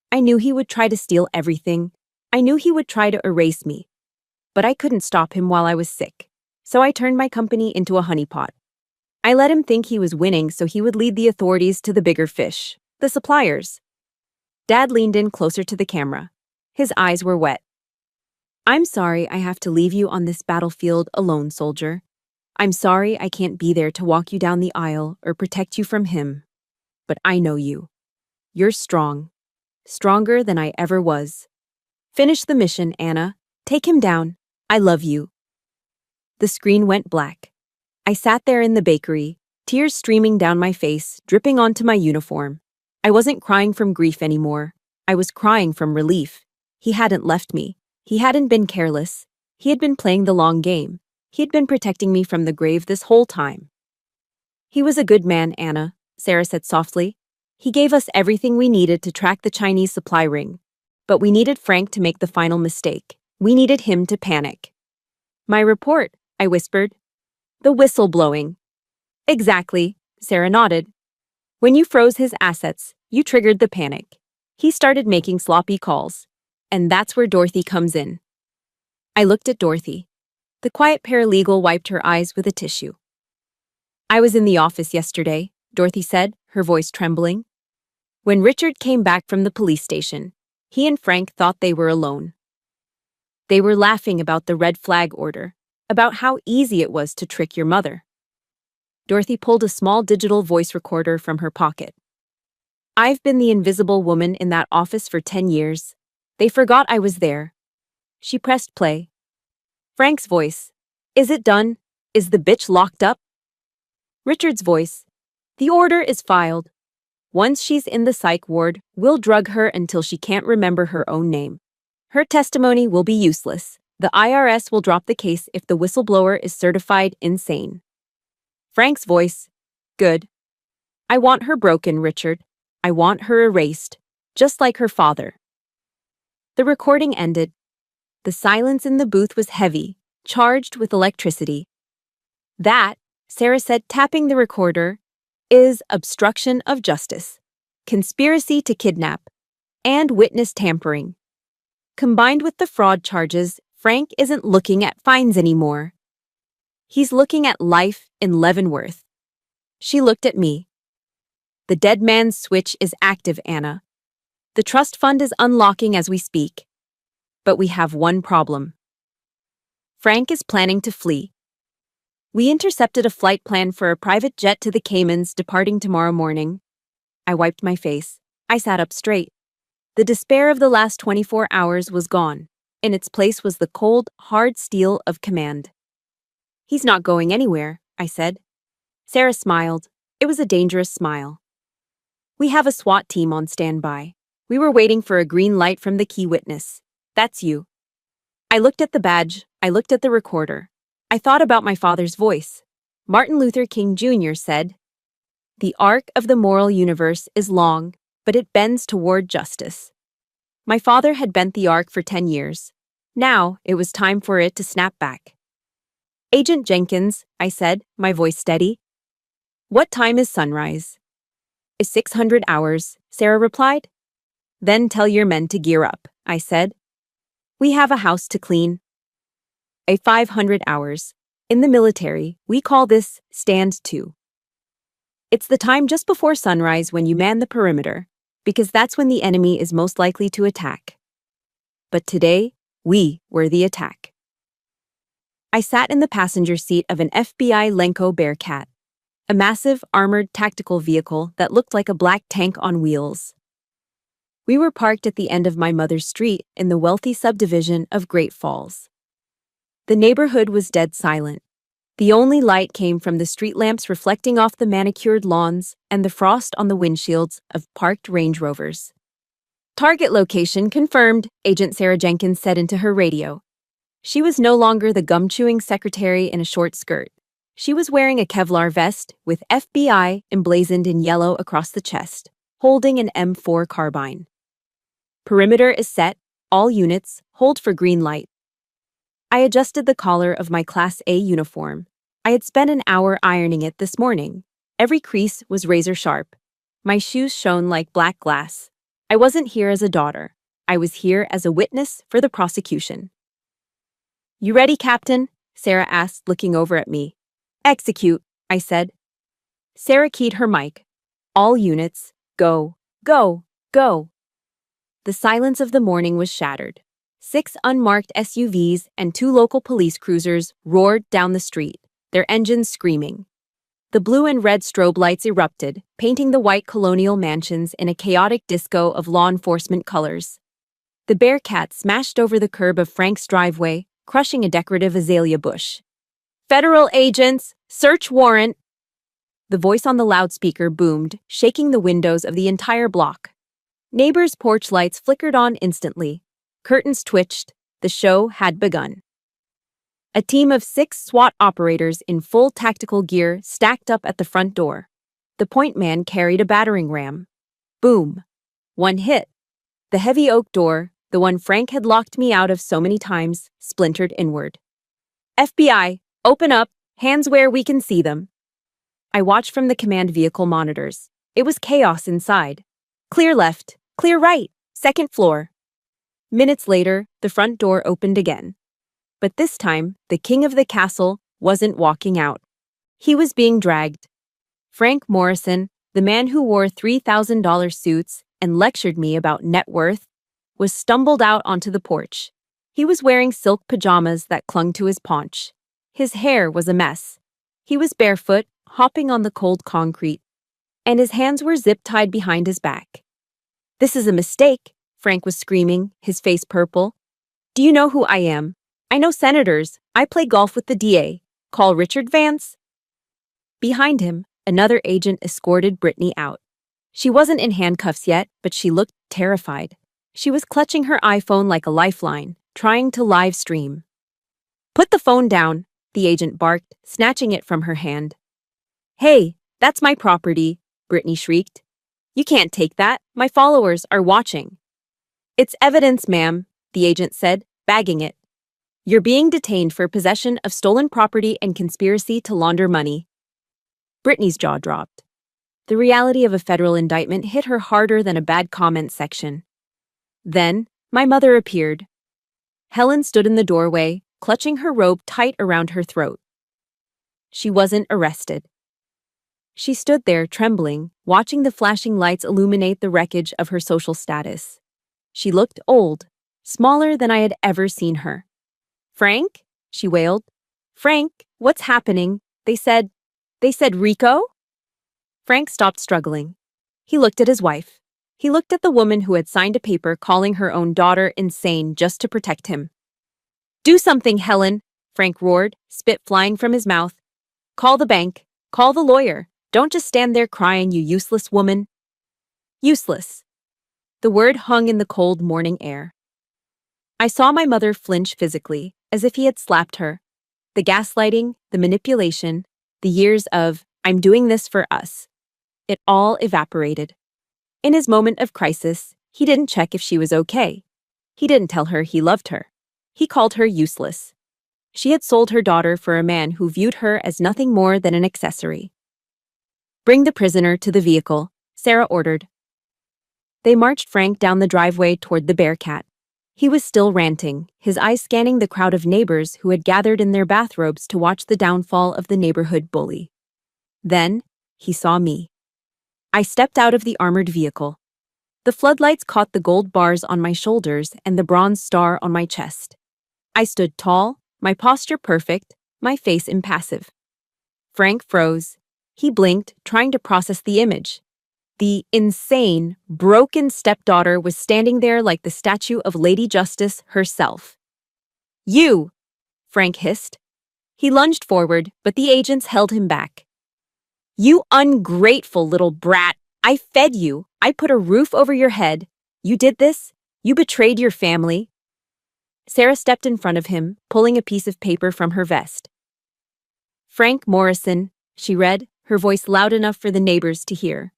I knew he would try to steal everything. I knew he would try to erase me. But I couldn't stop him while I was sick. So I turned my company into a honeypot. I let him think he was winning so he would lead the authorities to the bigger fish, the suppliers. Dad leaned in closer to the camera. His eyes were wet. I'm sorry I have to leave you on this battlefield alone, soldier. I'm sorry I can't be there to walk you down the aisle or protect you from him. But I know you. You're strong. Stronger than I ever was. Finish the mission, Anna. Take him down. I love you. The screen went black. I sat there in the bakery, tears streaming down my face, dripping onto my uniform. I wasn't crying from grief anymore. I was crying from relief. He hadn't left me. He hadn't been careless. He had been playing the long game. He had been protecting me from the grave this whole time. He was a good man, Anna, Sarah said softly. He gave us everything we needed to track the Chinese supply ring. But we needed Frank to make the final mistake. We needed him to panic. My report, I whispered. The whistleblowing. Exactly, Sarah nodded. When you froze his assets, you triggered the panic. He started making sloppy calls. And that's where Dorothy comes in. I looked at Dorothy. The quiet paralegal wiped her eyes with a tissue. I was in the office yesterday, Dorothy said, her voice trembling. When Richard came back from the police station, he and Frank thought they were alone. They were laughing about the red flag order, about how easy it was to trick your mother. Dorothy pulled a small digital voice recorder from her pocket. I've been the invisible woman in that office for 10 years. They forgot I was there. She pressed play. Frank's voice. Is it done? Is the bitch locked up? Richard's voice. The order is filed. Once she's in the psych ward, we'll drug her until she can't remember her own name. Her testimony will be useless. The IRS will drop the case if the whistleblower is certified insane. Frank's voice. Good. I want her broken, Richard. I want her erased, just like her father. The recording ended. The silence in the booth was heavy, charged with electricity. That, Sarah said, tapping the recorder, is obstruction of justice, conspiracy to kidnap, and witness tampering. Combined with the fraud charges, Frank isn't looking at fines anymore. He's looking at life in Leavenworth. She looked at me. The dead man's switch is active, Anna. The trust fund is unlocking as we speak. But we have one problem. Frank is planning to flee. We intercepted a flight plan for a private jet to the Caymans departing tomorrow morning. I wiped my face. I sat up straight. The despair of the last 24 hours was gone. In its place was the cold, hard steel of command. He's not going anywhere, I said. Sarah smiled. It was a dangerous smile. We have a SWAT team on standby. We were waiting for a green light from the key witness. That's you. I looked at the badge. I looked at the recorder. I thought about my father's voice. Martin Luther King Jr. said, "The arc of the moral universe is long, but it bends toward justice." My father had bent the arc for 10 years. Now it was time for it to snap back. Agent Jenkins, I said, my voice steady. What time is sunrise? Is 600 hours, Sarah replied. Then tell your men to gear up, I said. We have a house to clean. 500 hours. In the military, we call this stand to. It's the time just before sunrise when you man the perimeter, because that's when the enemy is most likely to attack. But today, we were the attack. I sat in the passenger seat of an FBI Lenco Bearcat, a massive armored tactical vehicle that looked like a black tank on wheels. We were parked at the end of my mother's street in the wealthy subdivision of Great Falls. The neighborhood was dead silent. The only light came from the street lamps reflecting off the manicured lawns and the frost on the windshields of parked Range Rovers. Target location confirmed, Agent Sarah Jenkins said into her radio. She was no longer the gum-chewing secretary in a short skirt. She was wearing a Kevlar vest with FBI emblazoned in yellow across the chest, holding an M4 carbine. Perimeter is set. All units, hold for green light. I adjusted the collar of my Class A uniform. I had spent an hour ironing it this morning. Every crease was razor sharp. My shoes shone like black glass. I wasn't here as a daughter. I was here as a witness for the prosecution. You ready, Captain? Sarah asked, looking over at me. Execute, I said. Sarah keyed her mic. All units, go, go, go. The silence of the morning was shattered. 6 unmarked SUVs and 2 local police cruisers roared down the street, their engines screaming. The blue and red strobe lights erupted, painting the white colonial mansions in a chaotic disco of law enforcement colors. The Bearcat smashed over the curb of Frank's driveway, crushing a decorative azalea bush. Federal agents, search warrant! The voice on the loudspeaker boomed, shaking the windows of the entire block. Neighbors' porch lights flickered on instantly. Curtains twitched. The show had begun. A team of 6 SWAT operators in full tactical gear stacked up at the front door. The point man carried a battering ram. Boom. One hit. The heavy oak door, the one Frank had locked me out of so many times, splintered inward. FBI, open up, hands where we can see them. I watched from the command vehicle monitors. It was chaos inside. Clear left, clear right, second floor. Minutes later, the front door opened again. But this time, the king of the castle wasn't walking out. He was being dragged. Frank Morrison, the man who wore $3,000 suits and lectured me about net worth, was stumbled out onto the porch. He was wearing silk pajamas that clung to his paunch. His hair was a mess. He was barefoot, hopping on the cold concrete, and his hands were zip-tied behind his back. This is a mistake, Frank was screaming, his face purple. Do you know who I am? I know senators. I play golf with the DA. Call Richard Vance. Behind him, another agent escorted Brittany out. She wasn't in handcuffs yet, but she looked terrified. She was clutching her iPhone like a lifeline, trying to live stream. Put the phone down, the agent barked, snatching it from her hand. Hey, that's my property, Brittany shrieked. You can't take that. My followers are watching. It's evidence, ma'am, the agent said, bagging it. You're being detained for possession of stolen property and conspiracy to launder money. Brittany's jaw dropped. The reality of a federal indictment hit her harder than a bad comment section. Then, my mother appeared. Helen stood in the doorway, clutching her robe tight around her throat. She wasn't arrested. She stood there, trembling, watching the flashing lights illuminate the wreckage of her social status. She looked old, smaller than I had ever seen her. Frank? She wailed. Frank, what's happening? They said Rico? Frank stopped struggling. He looked at his wife. He looked at the woman who had signed a paper calling her own daughter insane just to protect him. Do something, Helen, Frank roared, spit flying from his mouth. Call the bank. Call the lawyer. Don't just stand there crying, you useless woman. Useless. The word hung in the cold morning air. I saw my mother flinch physically, as if he had slapped her. The gaslighting, the manipulation, the years of, I'm doing this for us. It all evaporated. In his moment of crisis, he didn't check if she was okay. He didn't tell her he loved her. He called her useless. She had sold her daughter for a man who viewed her as nothing more than an accessory. Bring the prisoner to the vehicle, Sarah ordered. They marched Frank down the driveway toward the Bearcat. He was still ranting, his eyes scanning the crowd of neighbors who had gathered in their bathrobes to watch the downfall of the neighborhood bully. Then, he saw me. I stepped out of the armored vehicle. The floodlights caught the gold bars on my shoulders and the bronze star on my chest. I stood tall, my posture perfect, my face impassive. Frank froze. He blinked, trying to process the image. The insane, broken stepdaughter was standing there like the statue of Lady Justice herself. You! Frank hissed. He lunged forward, but the agents held him back. You ungrateful little brat! I fed you. I put a roof over your head. You did this? You betrayed your family. Sarah stepped in front of him, pulling a piece of paper from her vest. Frank Morrison, she read, her voice loud enough for the neighbors to hear.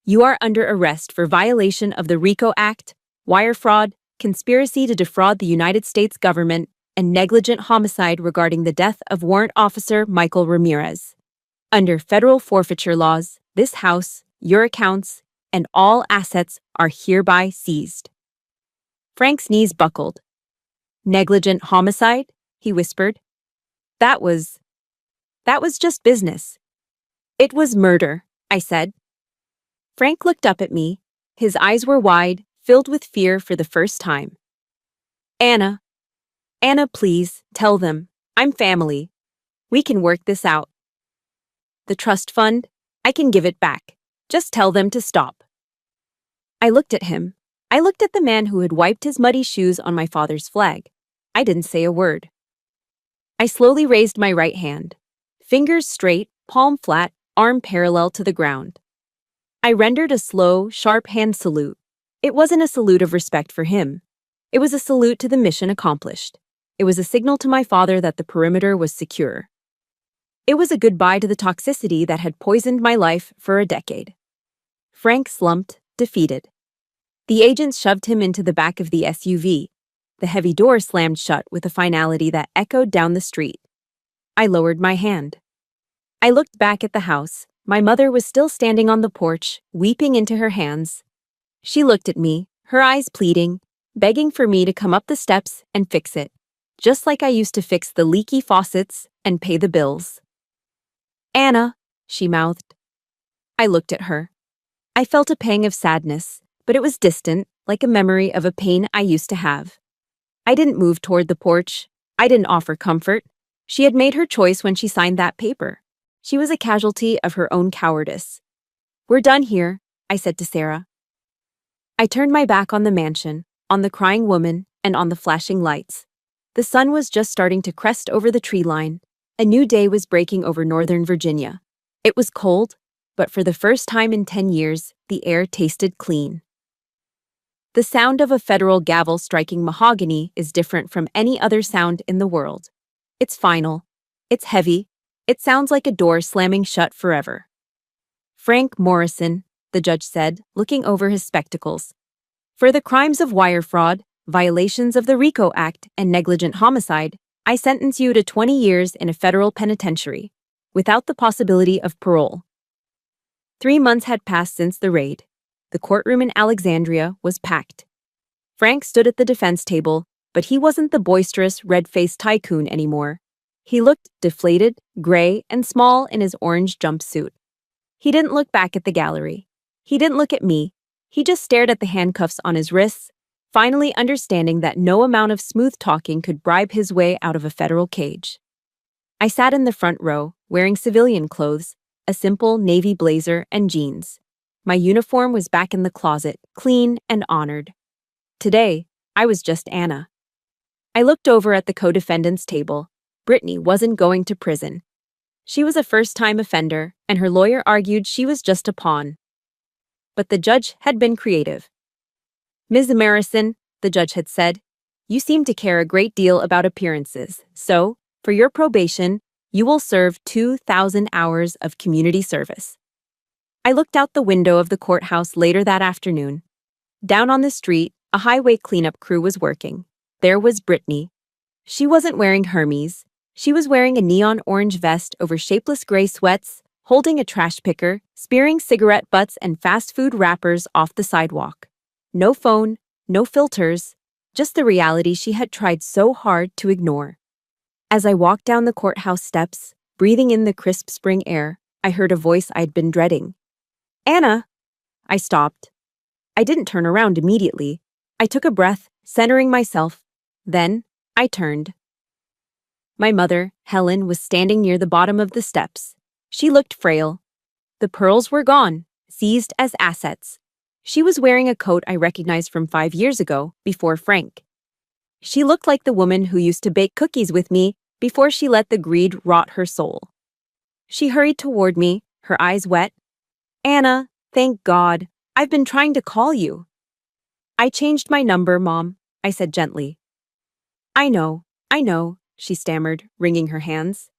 You are under arrest for violation of the RICO Act, wire fraud, conspiracy to defraud the United States government, and negligent homicide regarding the death of Warrant Officer Michael Ramirez. Under federal forfeiture laws, this house, your accounts, and all assets are hereby seized. Frank's knees buckled. Negligent homicide? He whispered. That was just business. It was murder, I said. Frank looked up at me. His eyes were wide, filled with fear for the first time. Anna, please, tell them. I'm family. We can work this out. The trust fund? I can give it back. Just tell them to stop. I looked at him. I looked at the man who had wiped his muddy shoes on my father's flag. I didn't say a word. I slowly raised my right hand. Fingers straight, palm flat, arm parallel to the ground. I rendered a slow, sharp hand salute. It wasn't a salute of respect for him. It was a salute to the mission accomplished. It was a signal to my father that the perimeter was secure. It was a goodbye to the toxicity that had poisoned my life for a decade. Frank slumped, defeated. The agents shoved him into the back of the SUV. The heavy door slammed shut with a finality that echoed down the street. I lowered my hand. I looked back at the house. My mother was still standing on the porch, weeping into her hands. She looked at me, her eyes pleading, begging for me to come up the steps and fix it, just like I used to fix the leaky faucets and pay the bills. Anna, she mouthed. I looked at her. I felt a pang of sadness, but it was distant, like a memory of a pain I used to have. I didn't move toward the porch. I didn't offer comfort. She had made her choice when she signed that paper. She was a casualty of her own cowardice. We're done here, I said to Sarah. I turned my back on the mansion, on the crying woman, and on the flashing lights. The sun was just starting to crest over the tree line. A new day was breaking over Northern Virginia. It was cold, but for the first time in 10 years, the air tasted clean. The sound of a federal gavel striking mahogany is different from any other sound in the world. It's final. It's heavy. It sounds like a door slamming shut forever. Frank Morrison, the judge said, looking over his spectacles. For the crimes of wire fraud, violations of the RICO Act, and negligent homicide, I sentence you to 20 years in a federal penitentiary, without the possibility of parole. 3 months had passed since the raid. The courtroom in Alexandria was packed. Frank stood at the defense table, but he wasn't the boisterous, red-faced tycoon anymore. He looked deflated, gray, and small in his orange jumpsuit. He didn't look back at the gallery. He didn't look at me. He just stared at the handcuffs on his wrists, finally understanding that no amount of smooth talking could bribe his way out of a federal cage. I sat in the front row, wearing civilian clothes, a simple navy blazer and jeans. My uniform was back in the closet, clean and honored. Today, I was just Anna. I looked over at the co-defendant's table. Brittany wasn't going to prison. She was a first-time offender, and her lawyer argued she was just a pawn. But the judge had been creative. Ms. Morrison, the judge had said, you seem to care a great deal about appearances, so, for your probation, you will serve 2,000 hours of community service. I looked out the window of the courthouse later that afternoon. Down on the street, a highway cleanup crew was working. There was Brittany. She wasn't wearing Hermes. She was wearing a neon orange vest over shapeless gray sweats, holding a trash picker, spearing cigarette butts and fast food wrappers off the sidewalk. No phone, no filters, just the reality she had tried so hard to ignore. As I walked down the courthouse steps, breathing in the crisp spring air, I heard a voice I'd been dreading. Anna! I stopped. I didn't turn around immediately. I took a breath, centering myself. Then, I turned. My mother, Helen, was standing near the bottom of the steps. She looked frail. The pearls were gone, seized as assets. She was wearing a coat I recognized from 5 years ago, before Frank. She looked like the woman who used to bake cookies with me before she let the greed rot her soul. She hurried toward me, her eyes wet. Anna, thank God, I've been trying to call you. I changed my number, Mom, I said gently. I know, she stammered, wringing her hands.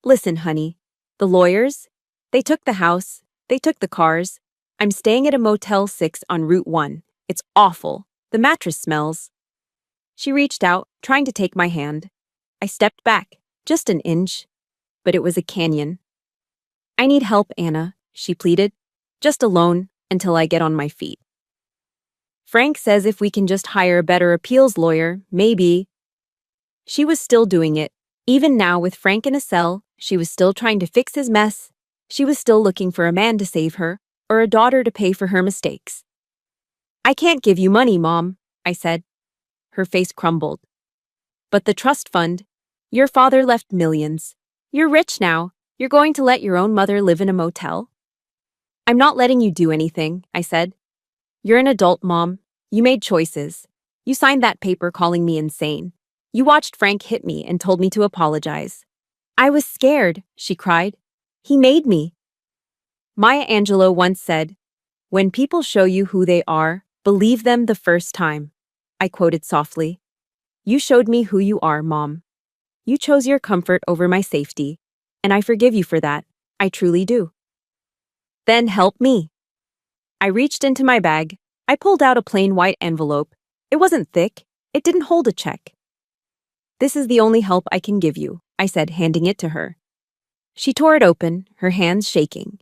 Listen, honey, the lawyers, they took the house, they took the cars. I'm staying at a Motel 6 on Route 1. It's awful. The mattress smells. She reached out, trying to take my hand. I stepped back, just an inch. But it was a canyon. I need help, Anna, she pleaded. Just a loan, until I get on my feet. Frank says if we can just hire a better appeals lawyer, maybe. She was still doing it. Even now, with Frank in a cell, she was still trying to fix his mess. She was still looking for a man to save her, or a daughter to pay for her mistakes. I can't give you money, Mom, I said. Her face crumbled. But the trust fund, your father left millions. You're rich now. You're going to let your own mother live in a motel? I'm not letting you do anything, I said. You're an adult, Mom. You made choices. You signed that paper calling me insane. You watched Frank hit me and told me to apologize. I was scared, she cried. He made me. Maya Angelou once said, when people show you who they are, believe them the first time. I quoted softly. You showed me who you are, Mom. You chose your comfort over my safety, and I forgive you for that. I truly do. Then help me. I reached into my bag. I pulled out a plain white envelope. It wasn't thick. It didn't hold a check. This is the only help I can give you, I said, handing it to her. She tore it open, her hands shaking.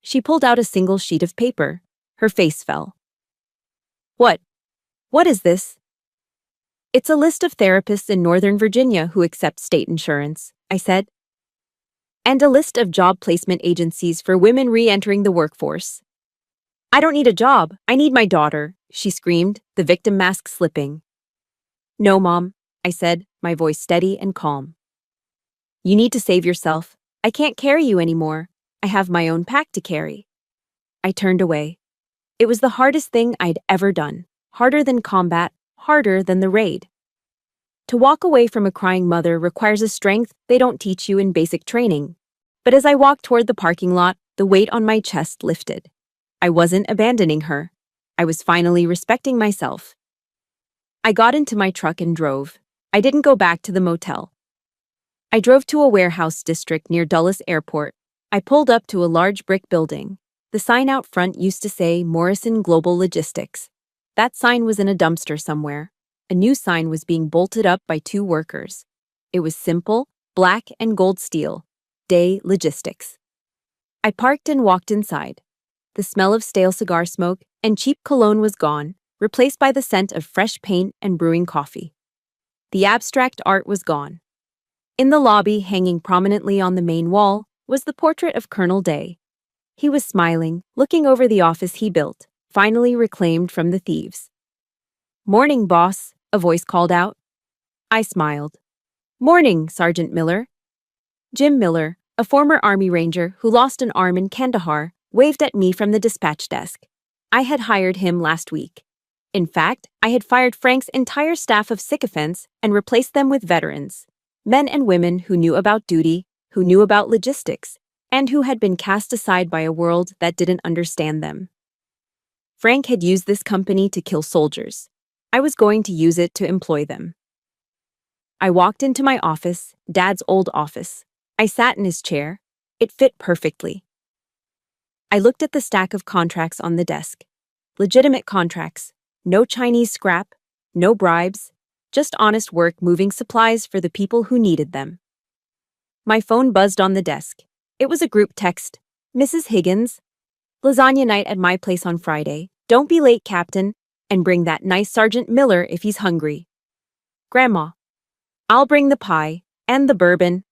She pulled out a single sheet of paper. Her face fell. What? What is this? It's a list of therapists in Northern Virginia who accept state insurance, I said. And a list of job placement agencies for women re-entering the workforce. I don't need a job. I need my daughter, she screamed, the victim mask slipping. No, Mom, I said, my voice steady and calm. You need to save yourself. I can't carry you anymore. I have my own pack to carry. I turned away. It was the hardest thing I'd ever done. Harder than combat, harder than the raid. To walk away from a crying mother requires a strength they don't teach you in basic training. But as I walked toward the parking lot, the weight on my chest lifted. I wasn't abandoning her. I was finally respecting myself. I got into my truck and drove. I didn't go back to the motel. I drove to a warehouse district near Dulles Airport. I pulled up to a large brick building. The sign out front used to say Morrison Global Logistics. That sign was in a dumpster somewhere. A new sign was being bolted up by two workers. It was simple, black and gold steel. Day Logistics. I parked and walked inside. The smell of stale cigar smoke and cheap cologne was gone, replaced by the scent of fresh paint and brewing coffee. The abstract art was gone. In the lobby, hanging prominently on the main wall, was the portrait of Colonel Day. He was smiling, looking over the office he built, finally reclaimed from the thieves. "Morning, boss," a voice called out. I smiled. "Morning, Sergeant Miller." Jim Miller, a former Army Ranger who lost an arm in Kandahar, waved at me from the dispatch desk. I had hired him last week. In fact, I had fired Frank's entire staff of sycophants and replaced them with veterans, men and women who knew about duty, who knew about logistics, and who had been cast aside by a world that didn't understand them. Frank had used this company to kill soldiers. I was going to use it to employ them. I walked into my office, Dad's old office. I sat in his chair. It fit perfectly. I looked at the stack of contracts on the desk. Legitimate contracts. No Chinese scrap, no bribes, just honest work moving supplies for the people who needed them. My phone buzzed on the desk. It was a group text. "Mrs. Higgins, lasagna night at my place on Friday. Don't be late, Captain, and bring that nice Sergeant Miller if he's hungry. Grandma, I'll bring the pie and the bourbon."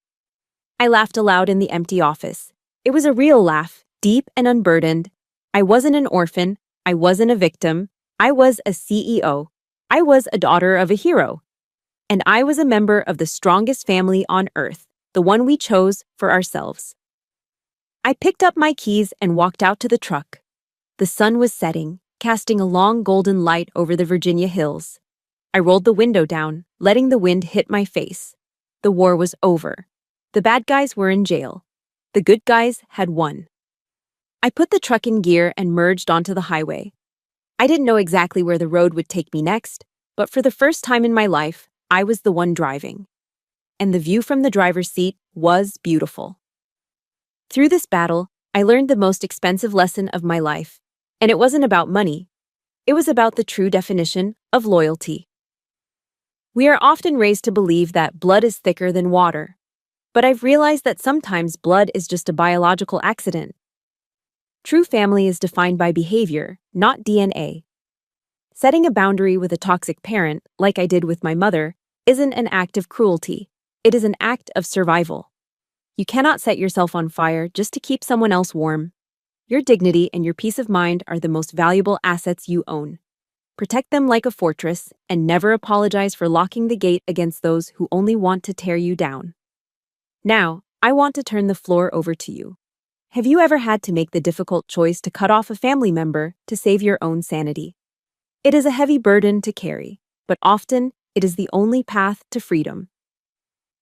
I laughed aloud in the empty office. It was a real laugh, deep and unburdened. I wasn't an orphan. I wasn't a victim. I was a CEO. I was a daughter of a hero. And I was a member of the strongest family on earth, the one we chose for ourselves. I picked up my keys and walked out to the truck. The sun was setting, casting a long golden light over the Virginia hills. I rolled the window down, letting the wind hit my face. The war was over. The bad guys were in jail. The good guys had won. I put the truck in gear and merged onto the highway. I didn't know exactly where the road would take me next, but for the first time in my life, I was the one driving. And the view from the driver's seat was beautiful. Through this battle, I learned the most expensive lesson of my life, and it wasn't about money. It was about the true definition of loyalty. We are often raised to believe that blood is thicker than water, but I've realized that sometimes blood is just a biological accident. True family is defined by behavior, not DNA. Setting a boundary with a toxic parent, like I did with my mother, isn't an act of cruelty. It is an act of survival. You cannot set yourself on fire just to keep someone else warm. Your dignity and your peace of mind are the most valuable assets you own. Protect them like a fortress, and never apologize for locking the gate against those who only want to tear you down. Now, I want to turn the floor over to you. Have you ever had to make the difficult choice to cut off a family member to save your own sanity? It is a heavy burden to carry, but often it is the only path to freedom.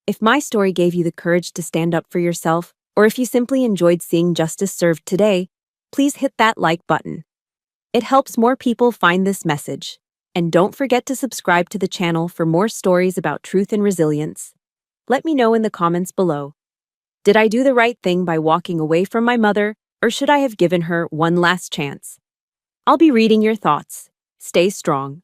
If my story gave you the courage to stand up for yourself, or if you simply enjoyed seeing justice served today, please hit that like button. It helps more people find this message. And don't forget to subscribe to the channel for more stories about truth and resilience. Let me know in the comments below. Did I do the right thing by walking away from my mother, or should I have given her one last chance? I'll be reading your thoughts. Stay strong.